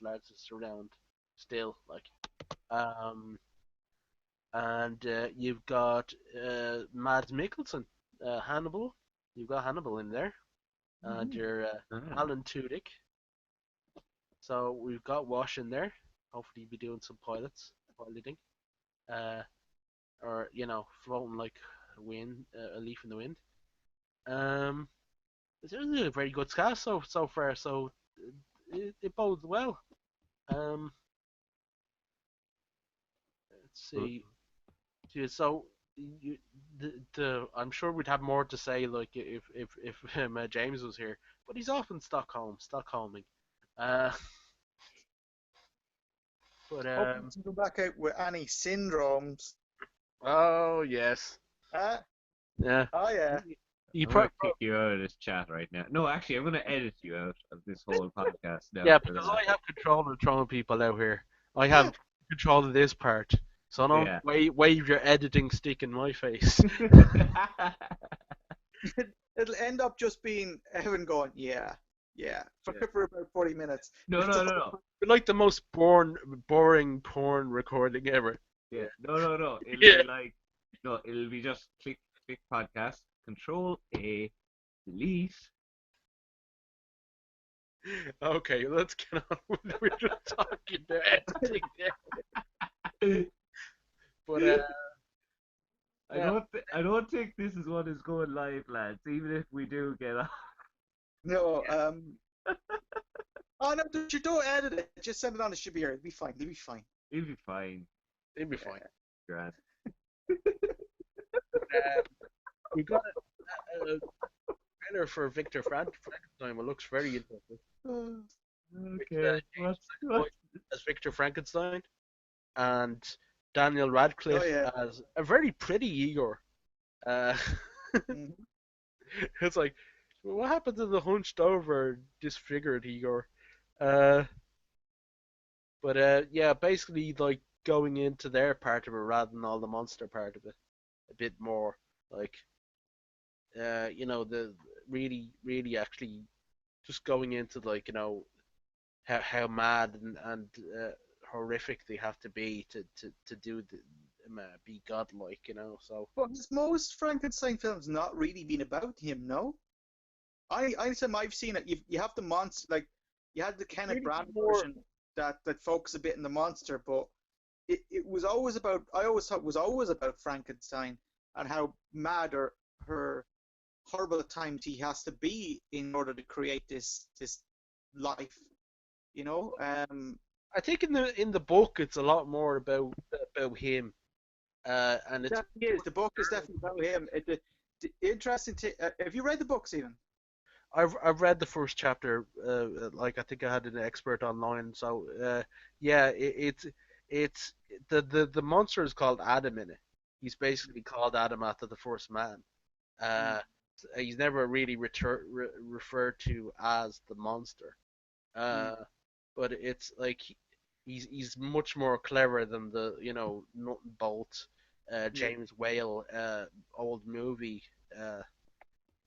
artists around. Still, like, um, and you've got Mads Mikkelsen, Hannibal. You've got Hannibal in there, and Mhm. you're ah. Alan Tudyk. So we've got Wash in there. Hopefully, be doing some piloting, uh, or floating like a leaf in the wind. Um, it's really a very good cast so far. So it bodes well. Um, let's see. Yeah, so I'm sure we'd have more to say like if James was here, but he's off in Stockholming. Uh, but Hoping to go back out with any syndromes. oh yes, Huh? yeah. Oh yeah. You I'm gonna pro- kick you out of this chat right now. No, actually, I'm gonna edit you out of this whole podcast now yeah, for because that. I have control of throwing people out here. I have control of this part, so don't Yeah. wave your editing stick in my face. It'll end up just being Evan going, yeah, yeah, for, Yeah. for about 40 minutes. No, no, no, no. We're like the most boring porn recording ever. Yeah. No. It'll Yeah. be like no. It'll be just click podcast. Control A, delete. Okay, let's get on with we're just talking about editing there. But yeah, I don't think this is what is going live, lads. Even if we do get on. No, oh no, you don't edit it. Just send it on. It should be here. It'll be fine. It'll be fine. It'll be fine. it'd be fine. Grand. We got a trailer for Victor Frankenstein. It looks very interesting. With Okay. James What? McAvoy as Victor Frankenstein and Daniel Radcliffe Oh yeah. as a very pretty Igor. Uh, Mhm. it's like, what happened to the hunched over, disfigured Igor? Uh, but yeah, basically like going into their part of it rather than all the monster part of it, a bit more like, the really actually just going into like how mad and horrific they have to be to do be godlike. So But has most Frankenstein films not really been about him? No. Anytime I've seen it, you have the monster like you had the Kenneth really Branagh more. version that focus a bit on the monster, but it was always about. I always thought it was always about Frankenstein and how mad or her horrible at times he has to be in order to create this life. You know, I think in the book it's a lot more about him, and it's definitely is. The book is definitely about him. The interesting. Have you read the books even? I've read the first chapter. Like I think I had an expert online. So yeah, it's the monster is called Adam in it. He's basically called Adam after the first man. Mm, Uh, he's never really referred to as the monster. mm, Uh, but it's like he's much more clever than the nut and bolt yeah. James Whale old movie uh,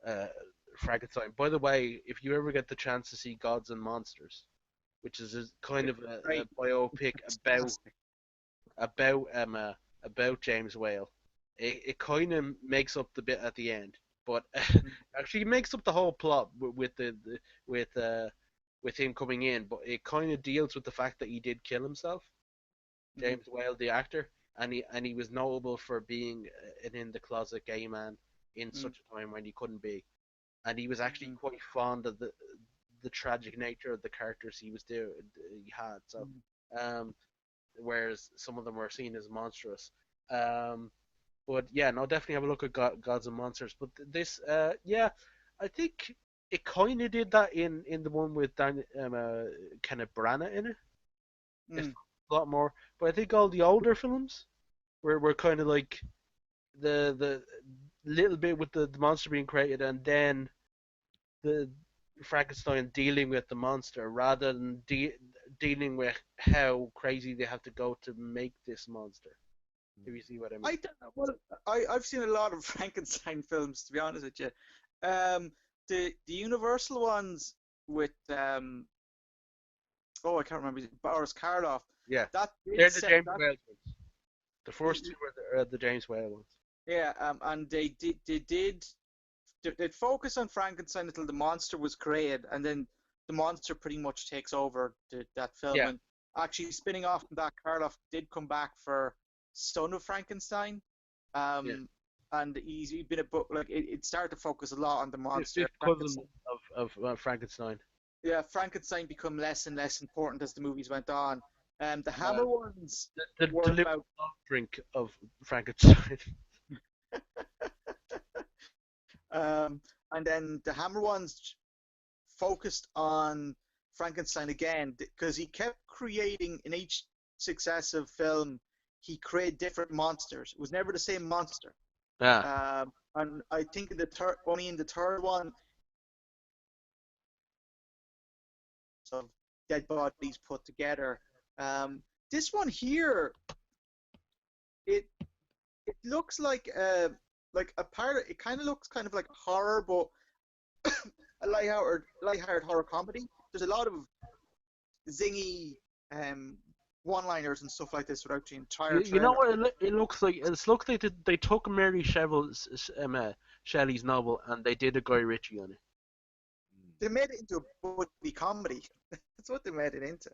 uh, Frankenstein. By the way, if you ever get the chance to see Gods and Monsters, which is kind of a Great. biopic It's about fantastic. about um uh, about James Whale, it kind of makes up the bit at the end, but Mm, actually it makes up the whole plot with with uh with him coming in, but it kind of deals with the fact that he did kill himself, mhm, James Whale, the actor, and he was notable for being an in the closet gay man in mm, such a time when he couldn't be, and he was actually mhm, quite fond of the tragic nature of the characters he had. So, mhm. um, whereas some of them were seen as monstrous. Um, but yeah, no, definitely have a look at Gods and Monsters. But this, yeah, I think it kind of did that in the one with Kenneth Branagh in it. If Mm. a lot more, but I think all the older films were kind of like the little bit with the monster being created and then the Frankenstein dealing with the monster rather than dealing with how crazy they have to go to make this monster. If you see what I mean. I don't- well, I've seen a lot of Frankenstein films, to be honest with you. The Universal ones with oh, I can't remember Boris Karloff. Yeah, That did they're the set James that. Whale ones. The first two are the James Whale ones. Yeah, and they'd focus on Frankenstein until the monster was created, and then the monster pretty much takes over that film. Yeah, And actually, spinning off from that, Karloff did come back for Son of Frankenstein, yeah. and he'd been a book like it started to focus a lot on the The monster. fifth cousin of Frankenstein. Yeah, Frankenstein become less and less important as the movies went on. The Uh, Hammer ones the were deliberate about soft drink of Frankenstein. and then the Hammer ones focused on Frankenstein again because he kept creating in each successive film. He created different monsters. It was never the same monster. Ah, And I think only in the third one, of dead bodies put together. Um, this one here, it it looks like a part. It kind of looks kind of like horror, but a lighthearted horror comedy. There's a lot of zingy um, one-liners and stuff like this throughout the entire You know trailer. what it looks like? It looks like they took Mary Shelley's novel and they did a Guy Ritchie on it. They made it into a buddy comedy. That's what they made it into.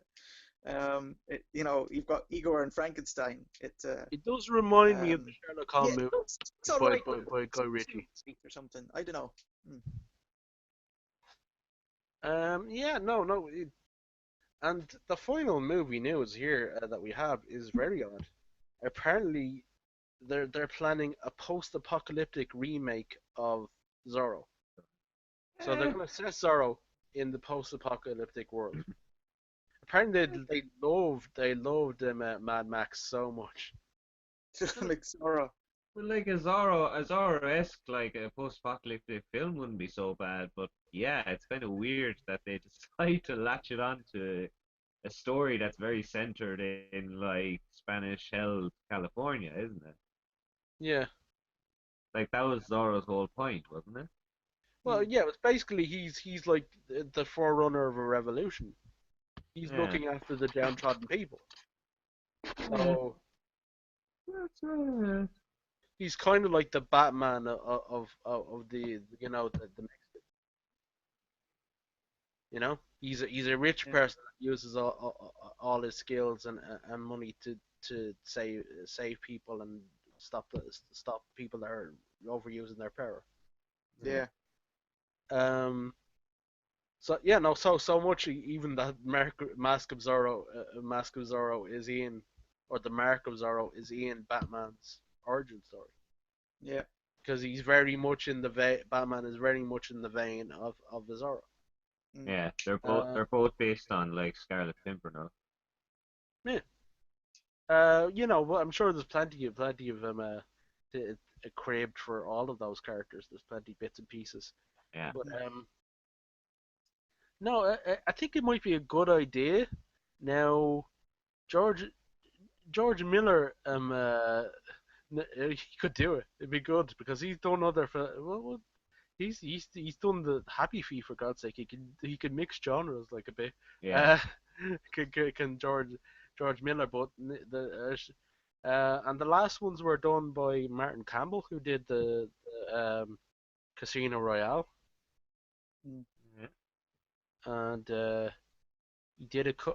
You've got Igor and Frankenstein. It does remind me of the Um, Sherlock yeah, Holmes movie it's all by right. by Guy Ritchie. Or something. I don't know. Yeah, no. And the final movie news here that we have is very odd. Apparently, they're planning a post-apocalyptic remake of Zorro. So they're Eh, going to set Zorro in the post-apocalyptic world. Apparently, they loved Mad Max so much. like Zorro. well, like a Zorro-esque, like a post-apocalyptic film wouldn't be so bad, but yeah, it's kind of weird that they decide to latch it onto a story that's very centered in like Spanish-held California, isn't it? Yeah. Like that was Zorro's whole point, wasn't it? Well, Hmm. yeah. It's basically he's like the forerunner of a revolution. He's Yeah. looking after the downtrodden people. Yeah. So That's, he's kind of like the Batman of the he's a rich Yeah. person that uses all his skills and money to save people and stop people that are overusing their power. Yeah. Um. So yeah, no. So much even that Mask of Zorro is in, or the Mark of Zorro is in Batman's origin story Yeah. because he's very much in the Batman is very much in the vein of the Zorro. Mm. yeah, Uh, they're both based on like Scarlet Pimpernel. yeah. But I'm sure there's plenty of t- craved for all of those characters. There's plenty bits and pieces. Yeah. But no, I think it might be a good idea. Now, George George Miller, he could do it. It'd be good because he's done other. He's done the Happy Feet for God's sake. He can mix genres like a bit. Yeah. Uh, can George Miller, but and the last ones were done by Martin Campbell, who did the Casino Royale, Mm. Yeah. and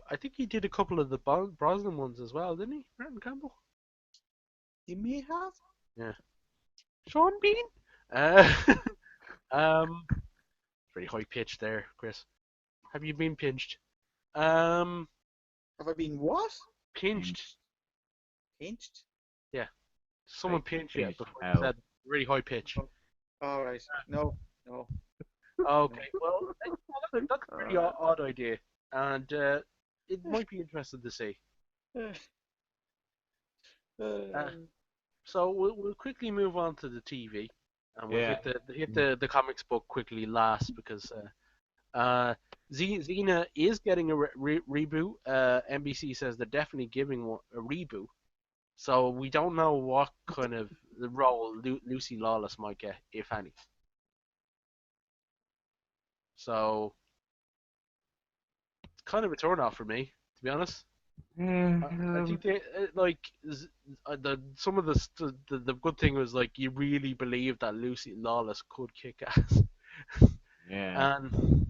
I think he did a couple of the Brosnan ones as well, didn't he, Martin Campbell? You may have. Yeah. Sean Bean. Uh, um, very high pitched there, Chris. Have you been pinched? Um, Have I been what? pinched. Pinched? Yeah. Someone Like pinched you finished before you how? said really high pitch. Oh, all right. No. No. Okay. Well, that's a pretty Uh, odd idea, and it might be interesting to see. No. Uh, so we'll quickly move on to the TV, and we'll yeah. hit the comics book quickly last because Xena is getting a reboot. NBC says they're definitely giving a reboot. So we don't know what kind of the role Lucy Lawless might get, if any. So it's kind of a turn off for me, to be honest. I think they some of the good thing was like you really believe that Lucy Lawless could kick ass, yeah. and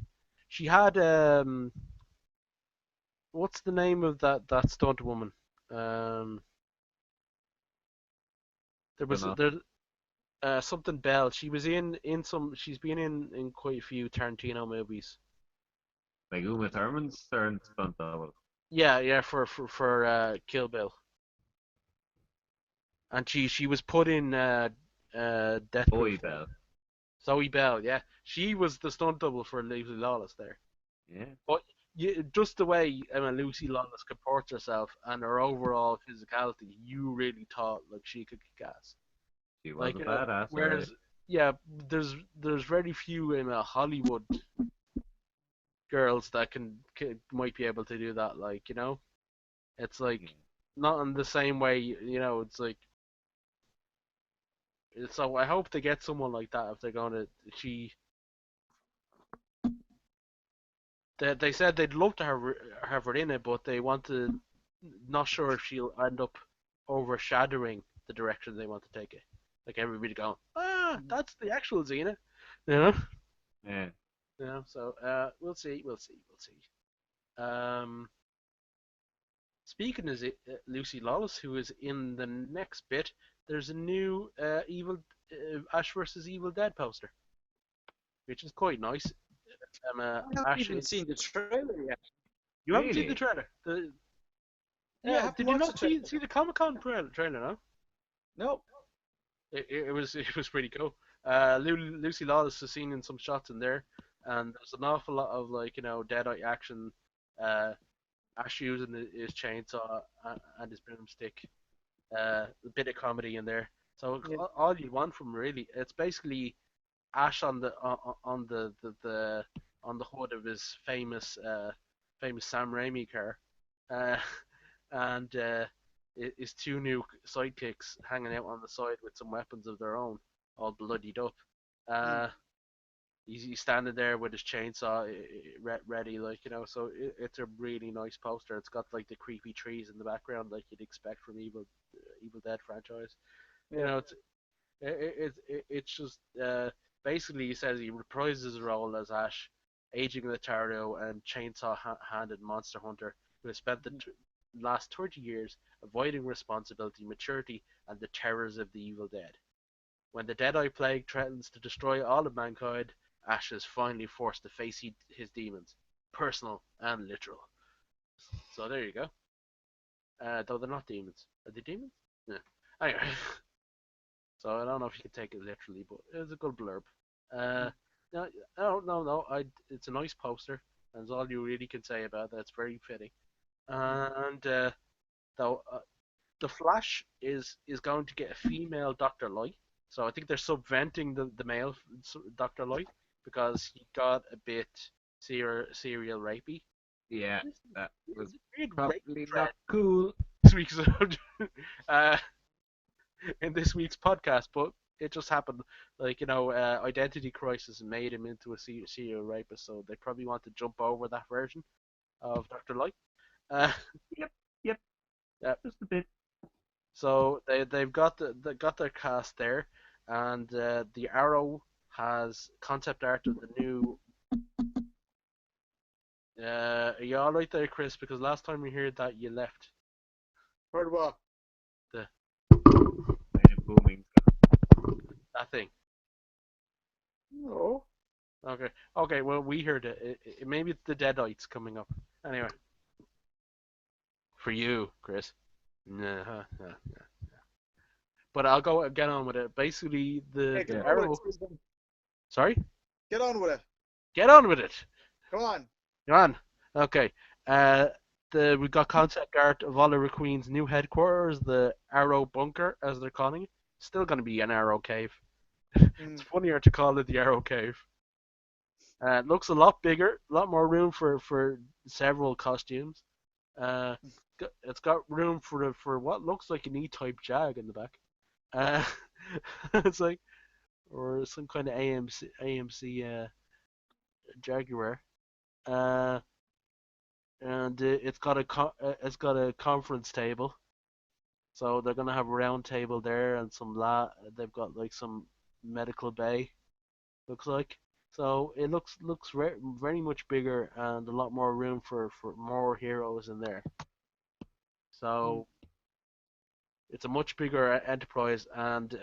she had what's the name of that stunt woman? Um, there Don't was know. there something Bell. She was in some. She's been in quite a few Tarantino movies. Like Uma Thurman's turned stunt double. Yeah, for Kill Bill, and she was put in Death Boy Proof. Bell. Zoe Bell, yeah, she was the stunt double for Lucy Lawless there. Yeah. But just the way Lucy Lawless comports herself and her overall physicality, you really thought like she could kick ass. She was Like a badass, alright. whereas yeah, there's very few in Hollywood girls that might be able to do that. Like it's like Yeah. not in the same way. It's like so. I hope they get someone like that if they're gonna. They said they'd love to have her in it, but they want to not sure if she'll end up overshadowing the direction they want to take it. Like everybody going, that's the actual Xena, you know. Yeah. So we'll see, we'll see. Um, Speaking of Lucy Lawless, who is in the next bit, there's a new Ash versus Evil Dead poster, which is quite nice. I haven't Ash, even seen the trailer yet. you haven't seen the Really? trailer. Yeah, I haven't Did you watched the not see trailer. the Comic Con trailer? No, No. it was it was pretty cool. Lucy Lawless is seen in some shots in there, and there's an awful lot of like Deadite action. Uh, Ash using his chainsaw and his broomstick. A bit of comedy in there. So Yeah. all you want from really, it's basically Ash on the on the hood of his famous Sam Raimi car, uh, and his two new sidekicks hanging out on the side with some weapons of their own, all bloodied up. Hmm. Uh, he's standing there with his chainsaw ready, like So it's a really nice poster. It's got like the creepy trees in the background, like you'd expect from Evil Dead franchise. You Yeah. know, it's just basically he says he reprises his role as Ash, aging Lothario and chainsaw-handed monster hunter who has spent the last 30 years avoiding responsibility, maturity, and the terrors of the Evil Dead. When the Deadeye Plague threatens to destroy all of mankind, Ash is finally forced to face his demons, personal and literal. So there you go. Though they're not demons. Are they demons? Yeah. Anyway, so I don't know if you can take it literally, but it's a good blurb. Uh, no, no. It's a nice poster. That's all you really can say about that. It's very fitting. And though the Flash is going to get a female Doctor Light, so I think they're subventing the male Doctor Light because he got a bit serial rapey. Yeah, that was It's a weird rape probably trend not cool. this week's uh, in this week's podcast, but it just happened. Like Identity Crisis made him into a serial rapist, so they probably want to jump over that version of Doctor Light. Uh, Yep, yep, yeah, just a bit. so they've got they got their cast there, and the Arrow has concept art of the new. Are you all right there, Chris? Because last time we heard that you left Heard what? the Kind of booming. that thing. No. Okay, okay. Well, we heard it. Maybe it's the Deadites coming up. Anyway, for you, Chris. Nah, nah. But I'll get on with it. Basically, Yeah, the get Yeah. on with Arrow. it. Sorry, Get on with it. get on with it. Come on. Come on. Okay. Uh, we got concept art of Oliver Queen's new headquarters, the Arrow Bunker, as they're calling it. Still going to be an Arrow Cave. It's Mm. funnier to call it the Arrow Cave. It looks a lot bigger, a lot more room for several costumes. Uh, it's got room for what looks like an E-type Jag in the back. Uh, it's like or some kind of AMC Jaguar. Uh, and it's got a conference table. So they're gonna have a round table there and they've got like some medical bay looks like. So it looks very much bigger and a lot more room for more heroes in there. Mm. So it's a much bigger enterprise, and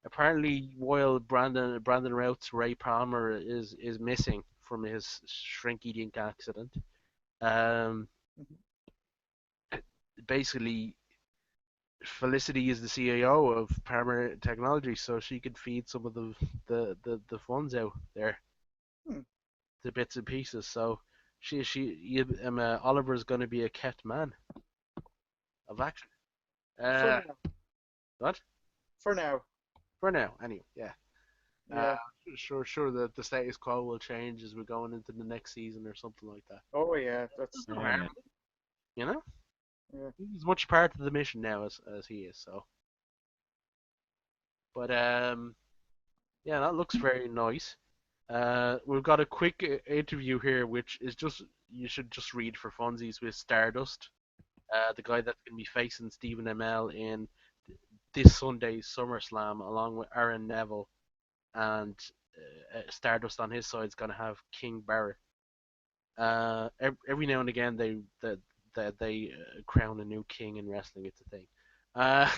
apparently, while Brandon Routh's Ray Palmer is missing from his shrinky dink accident, um, basically Felicity is the CIO of Palmer Technology, so she could feed some of the funds out there, Hmm. the bits and pieces. So Oliver's going to be a kept man of action. For Uh, now. what? For now. For now, anyway. Yeah. Uh, Yeah. sure that the status quo will change as we're going into the next season or something like that. Oh yeah. That's There's no Yeah. harm, you know. yeah. He's much part of the mission now as he is. So, but yeah, that looks very nice. We've got a quick interview here, which is just you should just read for funsies with Stardust. the guy that's going to be facing Stephen Amell in this Sunday's SummerSlam, along with Aaron Neville, and Stardust on his side is going to have King Barrett. Every now and again they crown a new king in wrestling. It's a thing. Uh,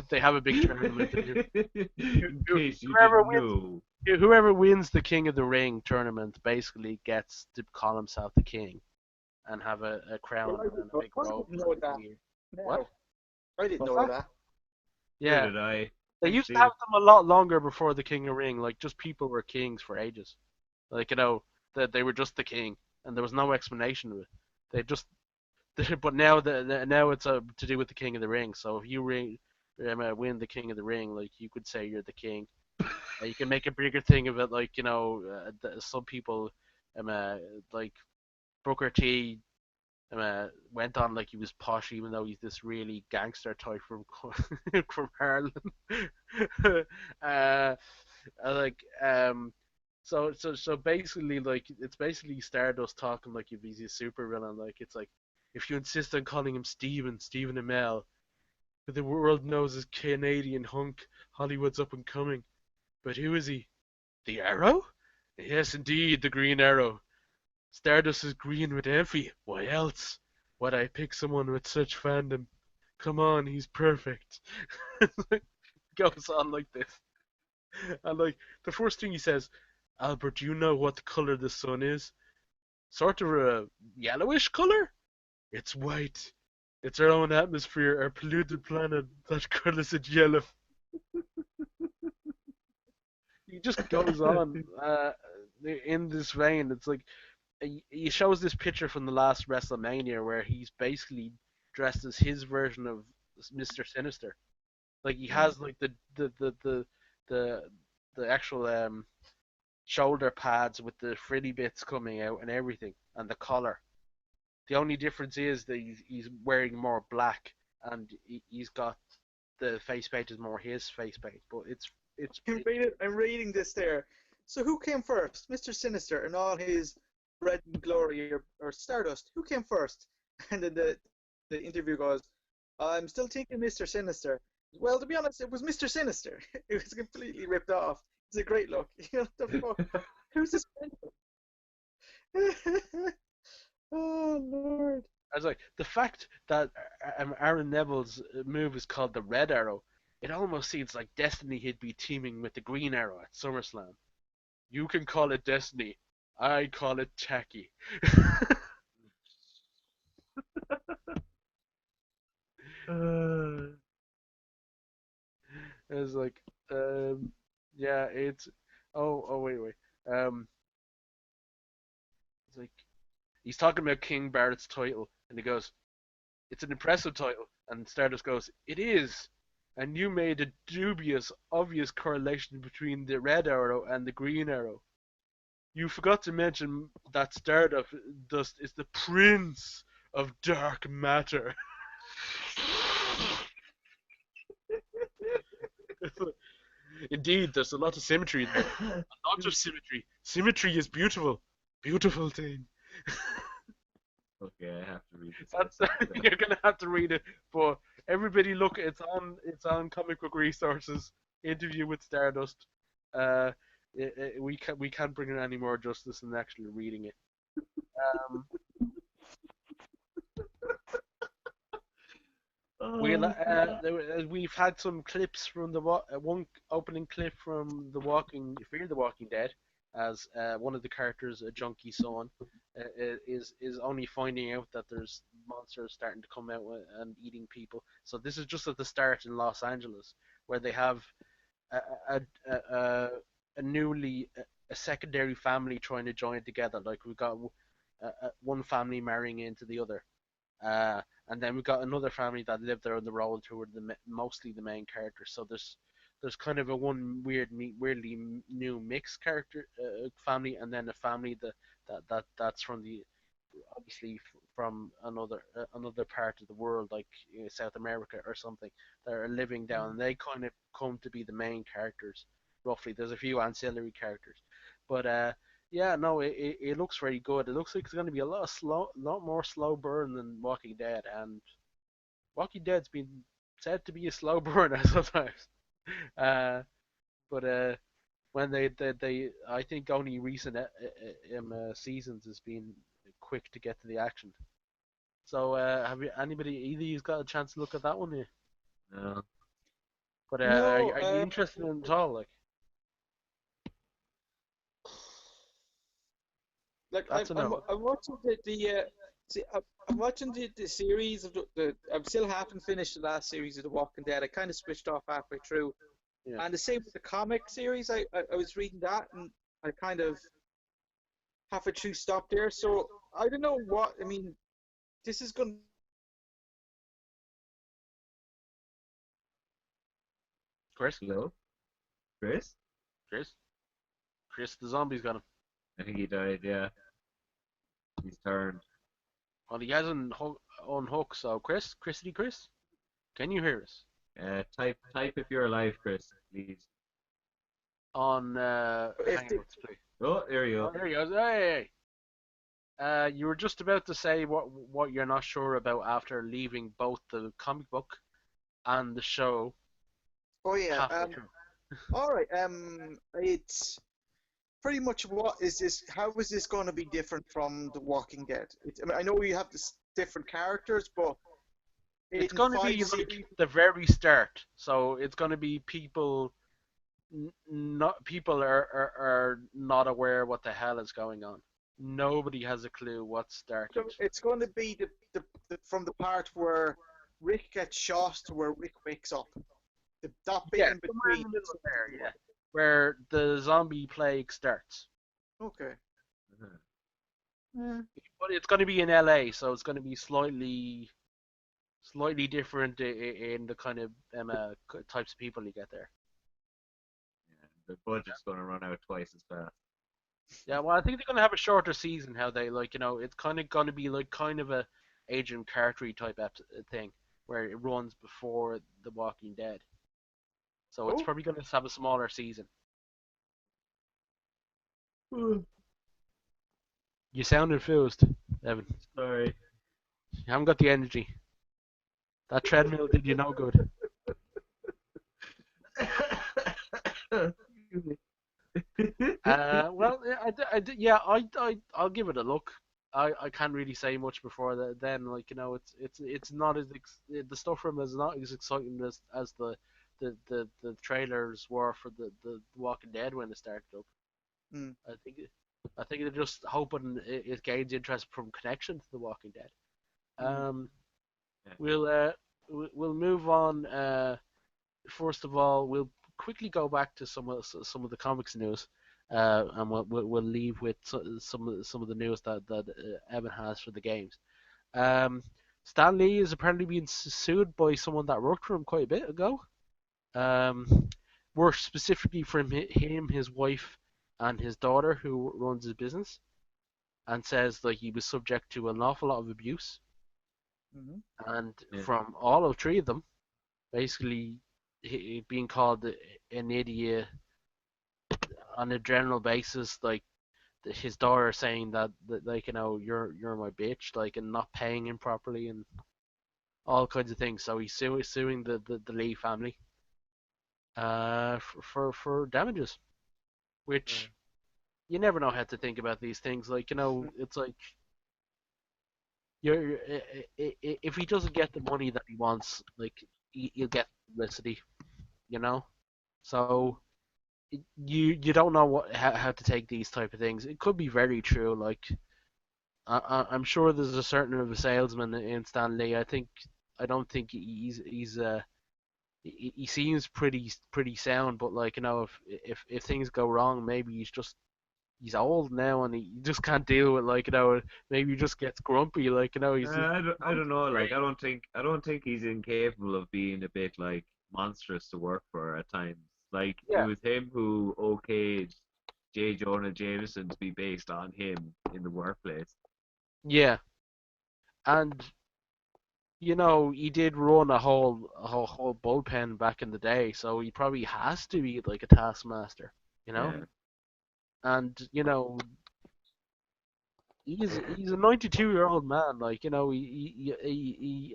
they have a big tournament. In case you Whoever didn't wins, know. whoever wins the King of the Ring tournament basically gets to call himself the king and have a Well, crown and a big I robe didn't for know the that. year. What? No, I didn't What's know that? that. Neither Yeah, did I. they Thanks, used to have Steve. them a lot longer before the King of the Ring. Like just people were kings for ages. Like that they were just the king, and there was no explanation of it. They just but now it's to do with the King of the Ring. So if you win the King of the Ring, like you could say you're the king. You can make a bigger thing of it, like some people, um, uh, like Booker T, went on like he was posh, even though he's this really gangster type from from Harlem. uh, like so basically like it's basically Stardust talking like if he's a super villain. Like it's like if you insist on calling him Stephen Amell, who the world knows as Canadian hunk, Hollywood's up and coming. But who is he? The Arrow? Yes, indeed, the Green Arrow. Stardust is green with envy. Why else? Would I pick someone with such fandom? Come on, he's perfect. Goes on like this. And like the first thing he says, Albert, do you know what the color the sun is? Sort of a yellowish color? It's white. It's our own atmosphere, our polluted planet that colors it yellow. He just goes on in this vein. It's like he shows this picture from the last WrestleMania where he's basically dressed as his version of Mr. Sinister. Like he Mm. has like the the actual shoulder pads with the frilly bits coming out and everything, and the collar. The only difference is that he's wearing more black, and he's got the face paint is more his face paint. But I'm reading this there. So who came first, Mr. Sinister and all his red and glory, or Stardust? Who came first? And then the interview goes, I'm still thinking Mr. Sinister. Well, to be honest, it was Mr. Sinister. It was completely ripped off. It's a great look. You know what the fuck? Who's this? Oh Lord. I was like the fact that Aaron Neville's move is called the Red Arrow. It almost seems like Destiny he'd be teaming with the Green Arrow at SummerSlam. You can call it Destiny. I call it tacky. It's like, yeah, it's. Oh, wait. Um, it's like he's talking about King Barrett's title, and he goes, "It's an impressive title," and Stardust goes, "It is." And you made a dubious, obvious correlation between the Red Arrow and the Green Arrow. You forgot to mention that Stardust is the prince of dark matter. Indeed, there's a lot of symmetry there. A lot of symmetry. Symmetry is beautiful. Beautiful thing. Okay, I have to read this. That's you're gonna have to read it. But everybody, look, it's on Comic Book Resources. Interview with Stardust. Uh, we can't bring it any more justice than actually reading it. Um, Oh, God. we've had some clips from one opening clip from Fear the Walking Dead, as one of the characters, a junkie son, is only finding out that there's monsters starting to come out and eating people. So this is just at the start in Los Angeles, where they have a a a, a, a newly a secondary family trying to join together. Like we've got one family marrying into the other. And then we've got another family that live there on the road who are mostly the main characters. So there's kind of a one weirdly new mixed character family, and then a family that's from the obviously from another part of the world, like South America or something, that are living down. And they kind of come to be the main characters. Roughly, there's a few ancillary characters, but Yeah, no, it looks very good. It looks like it's going to be a lot more slow burn than Walking Dead, and Walking Dead's been said to be a slow burner sometimes. Uh, but when they I think only recent seasons has been quick to get to the action. So have you anybody either you's got a chance to look at that one here? No. But No, are you interested in it at all? like That's a no. I'm watching I'm watching the series of the I'm still haven't finished the last series of The Walking Dead. I kind of switched off halfway through, Yeah. and the same with the comic series. I was reading that, and I kind of halfway through stopped there. So I don't know what I mean. This is going. Chris, Hello? Chris? Chris, Chris, the zombies got him. I think he died, yeah. He's turned. Well, he hasn't unhooked. So Chris, can you hear us? Type if you're alive, Chris, please. On If the, Hangouts, please. Oh, there you Oh, go. there he goes. Hey. You were just about to say what you're not sure about after leaving both the comic book and the show oh yeah. halfway through. All right. It's pretty much what is this? How is this going to be different from The Walking Dead? I mean, I know you have this different characters, but It's in going to five be series. like the very start. So it's going to be people not people are not aware what the hell is going on. Nobody has a clue what started. So it's going to be the from the part where Rick gets shot to where Rick wakes up. That bit Yeah, in somewhere in between. the middle there, yeah, where the zombie plague starts. Okay. Uh-huh. Yeah. But it's going to be in LA, so it's going to be slightly different in the kind of types of people you get there. Yeah, the budget's gonna run out twice as fast. Yeah, well, I think they're going to have a shorter season. How they it's kind of going to be like kind of a Agent Carter type thing where it runs before The Walking Dead. So it's Oh, probably going to have a smaller season. You sound infused, Evan. Sorry. You haven't got the energy. That treadmill did you no good. Excuse me. Well, yeah, yeah, I'll give it a look. I can't really say much before that. Then, like it's not as the stuff from it is not as exciting as the trailers were for the Walking Dead when it started up. hmm. I think I think they're just hoping it gains interest from connection to the Walking Dead. Hmm. Yeah. We'll move on. First of all, we'll quickly go back to some of the comics news, and we'll leave with some of the news that Evan has for the games. Um, Stan Lee is apparently being sued by someone that worked for him quite a bit ago. Worked specifically for him, his wife, and his daughter, who runs his business, and says like he was subject to an awful lot of abuse, Hmm. and Yeah. from all of three of them, basically being called an idiot on a general basis, like his daughter saying that like you're my bitch, like, and not paying him properly and all kinds of things. So he's suing the Lee family for damages, which you never know how to think about these things. Like it's like you're if he doesn't get the money that he wants, like he'll get publicity, you know. So you don't know how to take these type of things. It could be very true. Like I'm sure there's a certain of a salesman in Stan Lee. I don't think he seems pretty sound, but like if things go wrong, maybe he's old now and he just can't deal with maybe he just gets grumpy he's I don't know. Like, I don't think he's incapable of being a bit like monstrous to work for at times. Like, it yeah was him who okayed J. Jonah Jameson to be based on him in the workplace. yeah and he did run a whole bullpen back in the day, so he probably has to be like a taskmaster, you know. Yeah. and he's a 92-year-old man. Like he,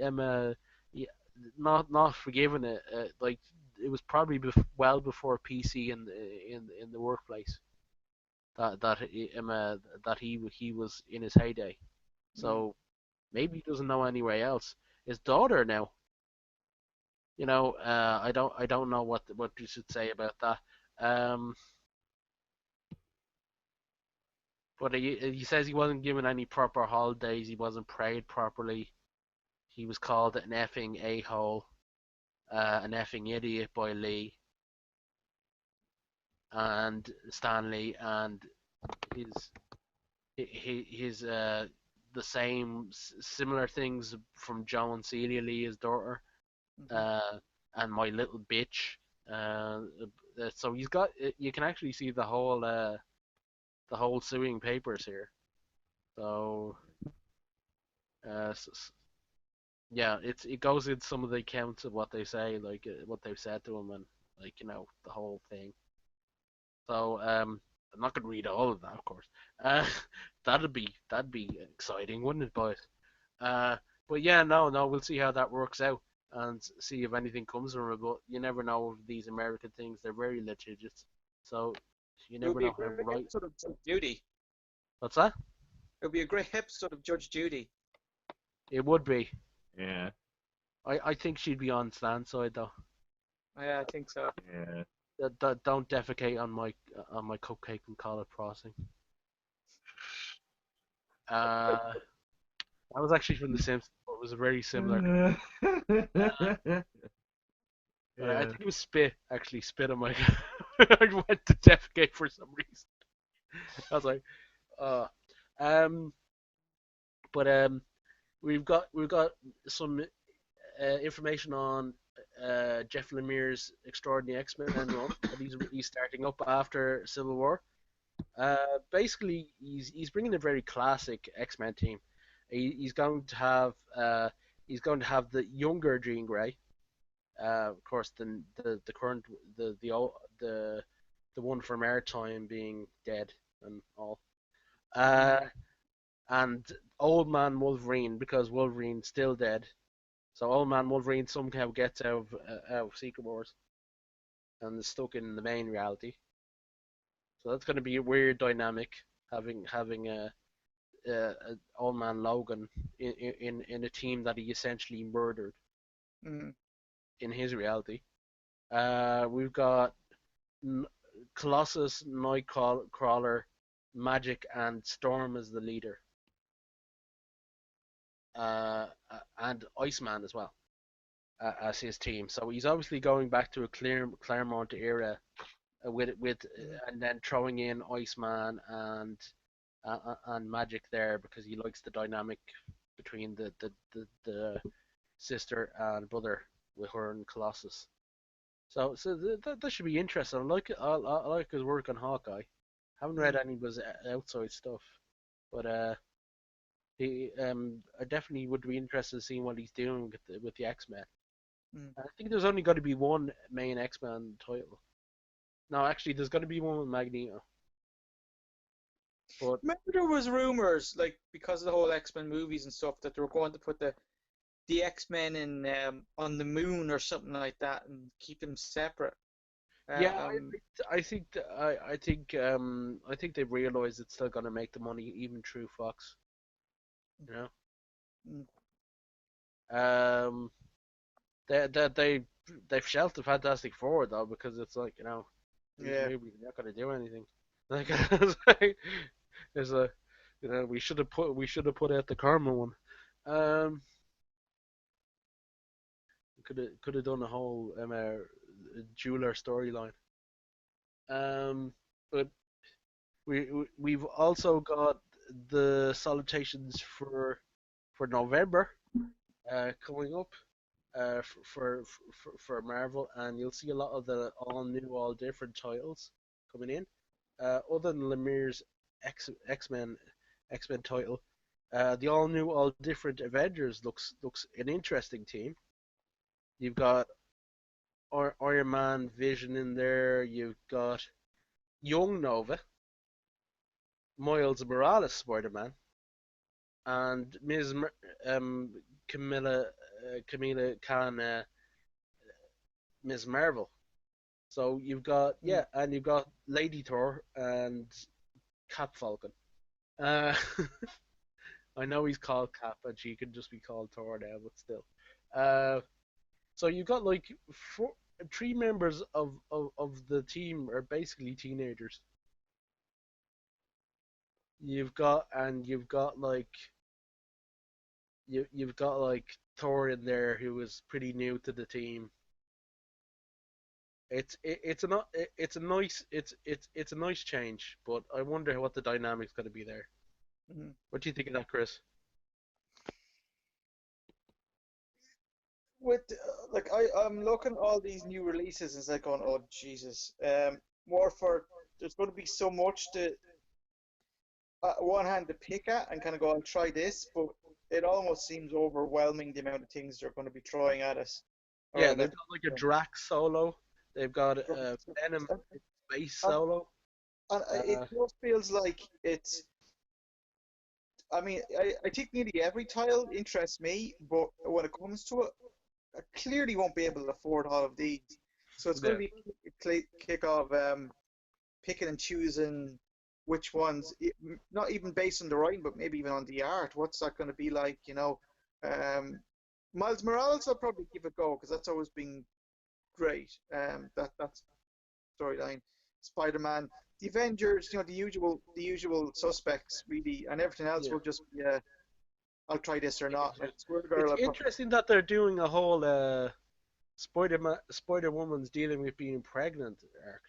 not forgiving it. Like it was probably well before PC in the workplace that he was in his heyday. Mm. So maybe he doesn't know anywhere else. His daughter now, I don't know what you should say about that. Um, but he says he wasn't given any proper holidays. He wasn't paid properly. He was called an effing a-hole, an effing idiot by Lee and Stanley, and his his the same similar things from Joe and Celia Lee, his daughter, Mhm. uh, and my little bitch. So he's got. You can actually see the whole suing papers here. So uh, yeah, it goes in some of the accounts of what they say, like what they've said to him, and like the whole thing. So I'm not gonna read all of that, of course. Uh, that'd be exciting, wouldn't it, boys? Uh, but yeah, no, we'll see how that works out and see if anything comes from it. But you never know with these American things; they're very litigious. So you It would never be a know how great right. episode of Judge Judy. What's that? It would be a great episode of Judge Judy. It would be. Yeah, I think she'd be on Stan's side though. Yeah, I think so. yeah. Don't defecate on my cupcake and call it frosting. Uh, that was actually from The Simpsons, but it was very similar. But I Yeah. think it was spit, actually, spit on my. I went to defecate for some reason. I was like, uh, um, but we've got some information on Jeff Lemire's Extraordinary X-Men run that he's starting up after Civil War. Basically, he's bringing a very classic X-Men team. He's going to have the younger Jean Grey. Of course, the current the the one from Airtime being dead and all. Uh, and Old Man Wolverine, because Wolverine's still dead. So Old Man Wolverine somehow gets out of Secret Wars and is stuck in the main reality. So that's going to be a weird dynamic, having a Old Man Logan in a team that he essentially murdered Mm. in his reality. We've got Colossus, Nightcrawler, Magic, and Storm as the leader, and Iceman as well as his team. So he's obviously going back to a Claremont era and then throwing in Iceman and Magic there because he likes the dynamic between the sister and brother with her and Colossus. So that should be interesting. I like his work on Hawkeye. Haven't read any of his outside stuff, but I definitely would be interested in seeing what he's doing with the X-Men. Mm. I think there's only got to be one main X-Men title. No, actually, there's got to be one with Magneto. But Remember there was rumors, like because of the whole X-Men movies and stuff, that they were going to put the X-Men in on the moon or something like that and keep them separate. yeah, Um, I think they've realized it's still gonna make the money even through Fox. You know, Mm. um, they've shelved the Fantastic Four though because it's like these Yeah. movies are not gonna do anything. Like it's like there's a we should have put out the Karma one. Um, could have done a whole jeweler storyline. But we've also got the salutations for November coming up for Marvel, and you'll see a lot of the all new, all different titles coming in. Other than Lemire's X Men title, the all new, all different Avengers looks an interesting team. You've got Iron Man, Vision in there. You've got young Nova, Miles Morales Spider-Man and Camilla Camila Khan Ms. Marvel. So you've got Mm. yeah, and you've got Lady Thor and Cap Falcon. Uh, I know he's called Cap, and she can just be called Thor now, but still. Uh, so you've got like four, three members of the team are basically teenagers. You've got like you've got like Thor in there who was pretty new to the team. It's a nice it's a nice change, but I wonder what the dynamic's going to be there. Mhm. What do you think of that, Chris? With like I'm looking at all these new releases and it's like going, oh Jesus. More for there's going to be so much to one hand to pick at and kind of go, I'll try this, but it almost seems overwhelming the amount of things they're going to be throwing at us Yeah, around they've that. got like a Drax solo. They've got a Venom And, space and, solo. and it Uh, just feels like it's. I mean, I think nearly every title interests me, but when it comes to it, I clearly won't be able to afford all of these. So it's going to yeah, be a kick of picking and choosing which ones, not even based on the writing, but maybe even on the art. What's that going to be like? Um, Miles Morales, I'll probably give a go because that's always been great. That's storyline. Spider-Man, the Avengers, the usual suspects really, and everything else yeah. will just be. I'll try this or Pick and not. Like choose. Squirrel It's Girl, I probably. interesting that they're doing a whole Spider Woman's dealing with being pregnant arc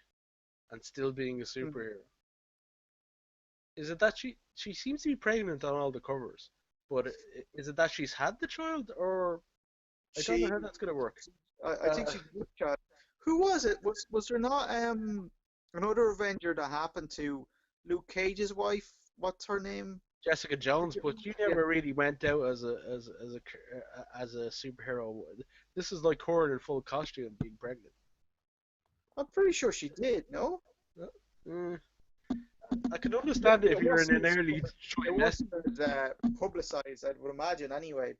and still being a Mm. superhero. Is it that she seems to be pregnant on all the covers, but is it that she's had the child, or I don't know She, how that's gonna work. I think Uh, she's a good shot. Who was it? Was there not another Avenger that happened to Luke Cage's wife? What's her name? Jessica Jones, but she Yeah, never really went out as a superhero. This is like her in full costume being pregnant. I'm pretty sure she did. No, Mm, I could it, understand it it if you're in an wasn't. early It trimester. wasn't as publicized, I would imagine, anyway.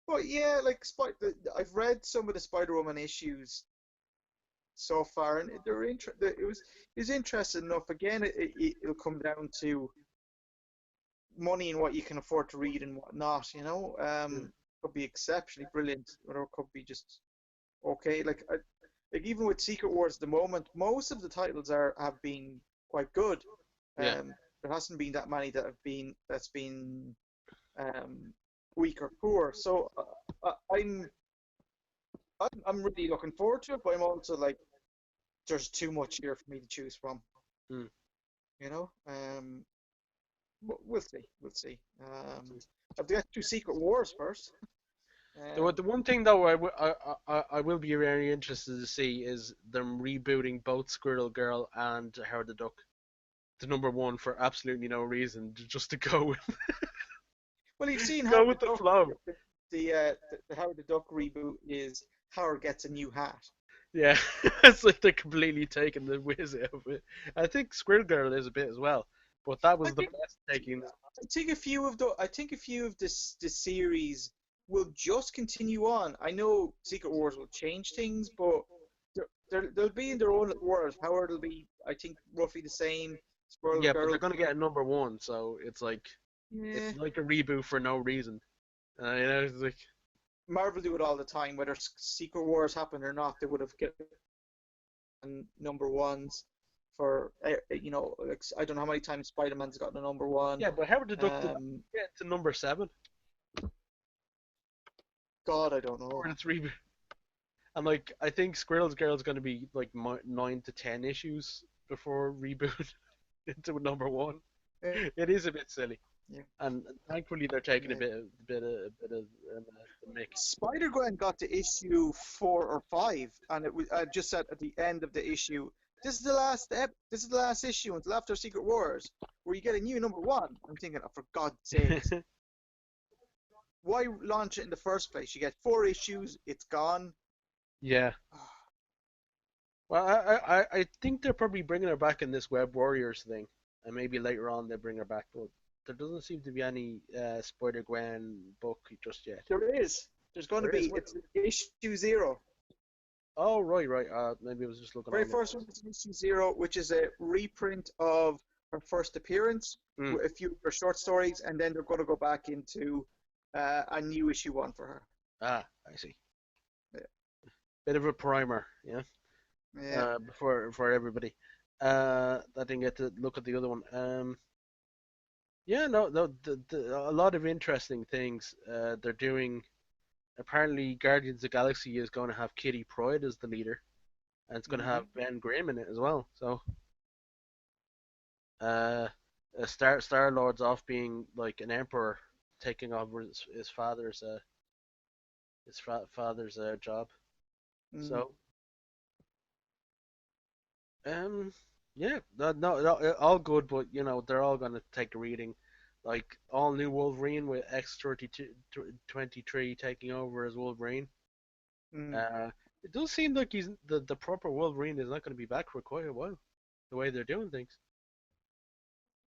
But yeah, like I've read some of the Spider-Woman issues so far, and it was interesting enough. Again, it'll come down to money and what you can afford to read and what not. Mm, Could be exceptionally brilliant, or it could be just okay. Like even with Secret Wars at the moment, most of the titles have been quite good. yeah, There hasn't been that many that's been um, weak or poor. So I'm really looking forward to it, but I'm also like there's too much here for me to choose from. mm. But we'll see, we'll see. Have to get through Secret Wars first. The one thing though I will be very interested to see is them rebooting both Squirrel Girl and Howard the Duck to number one for absolutely no reason, just to go with, Well, you've seen go Howard the with the Duck. flow. The Howard the Duck reboot is Howard gets a new hat. Yeah, it's like they're completely taking the whiz out of it. I think Squirrel Girl is a bit as well, but that I was the think best taking. I think a few of the series will just continue on. I know Secret Wars will change things, but they'll be in their own little world. Howard will be, I think, roughly the same. Squirrel Yeah, but Girl. they're gonna get a number one, so it's Yeah, like a reboot for no reason. It's like Marvel do it all the time. Whether Secret Wars happen or not, they would have get number ones for like, I don't know how many times Spider-Man's gotten a number one. yeah, but Howard the Duck did not Um, get to number seven God, I don't know. for its reboot. And like I think Squirrel's Girl is gonna be like 9 to 10 issues before reboot into number one. Yeah, It is a bit silly, yeah, and thankfully they're taking yeah. a bit of the mick. Spider-Gwen got to issue 4 or 5, and it was just said at the end of the issue, This is the last issue until after Secret Wars, where you get a new number one. I'm thinking, oh, for God's sakes, why launch it in the first place? You get 4 issues, it's gone. Yeah. Well, I think they're probably bringing her back in this Web Warriors thing. and maybe later on they bring her back. But there doesn't seem to be any Spider Gwen book just yet. There is. There's going to There is. be. It's issue 0. Oh, right, right. Maybe I was just looking Very on the first one is issue 0, which is a reprint of her first appearance Mm. with a few of her short stories, and then they're going to go back into a new issue 1 for her. Ah, I see. Yeah. Bit of a primer, yeah. Yeah. For everybody. I didn't get to look at the other one. Yeah, no, no, a lot of interesting things. They're doing. Apparently, Guardians of the Galaxy is going to have Kitty Pryde as the leader, and it's going to have Ben Grimm in it as well. So, uh, Star Lord's off being like an emperor, taking over his father's job. Mm. So, yeah, no, all good, but you know they're all gonna take a reading. Like all new Wolverine with X23 taking over as Wolverine. Mm. Uh, it does seem like the proper Wolverine is not going to be back for quite a while. The way they're doing things,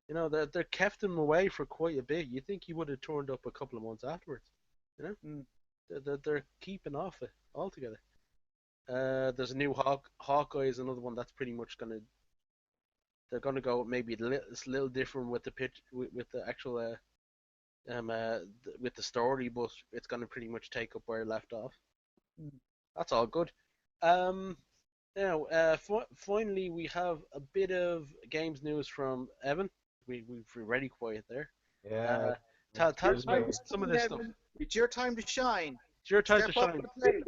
you know, they're kept him away for quite a bit. You think he would have turned up a couple of months afterwards, you know? Mm. They're keeping off it altogether. There's a new Hawkeye is another one that's pretty much gonna they're gonna go maybe it's a little different with the pitch with the actual with the story, but it's gonna pretty much take up where it left off. Mm. That's all good. Now, finally, we have a bit of games news from Evan. We're ready quiet there. Yeah, Uh, that's tell good us about news. some of this stuff. It's your time to shine. It's your time to Step up shine. to the plate.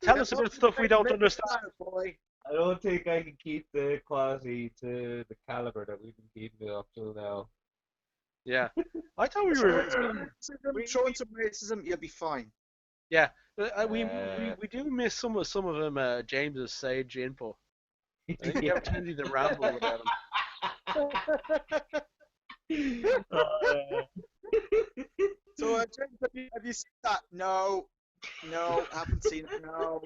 Tell us Step up about to the stuff we plate and don't make it understand. style, boy. I don't think I can keep the quality to the caliber that we've been keeping it up till now. Yeah, I thought we Throw were. in some racism, We, throw in some racism, you'll be fine. yeah, Uh, we do miss some of them. James's sage input. I think we yeah. have a tendency to ramble without him. Uh, So, James, have you seen that? No, no, haven't seen it. No.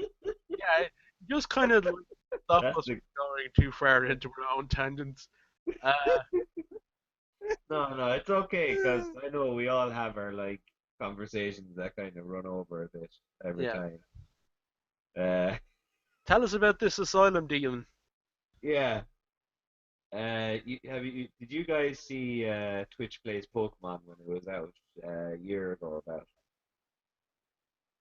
Yeah, just kind of like stop that's us the from going too far into our own tangents. Uh, no, it's okay because I know we all have our like conversations that kind of run over a bit every yeah. time. Uh, Tell us about this asylum demon. yeah. Did you guys see Twitch plays Pokemon when it was out a year ago about?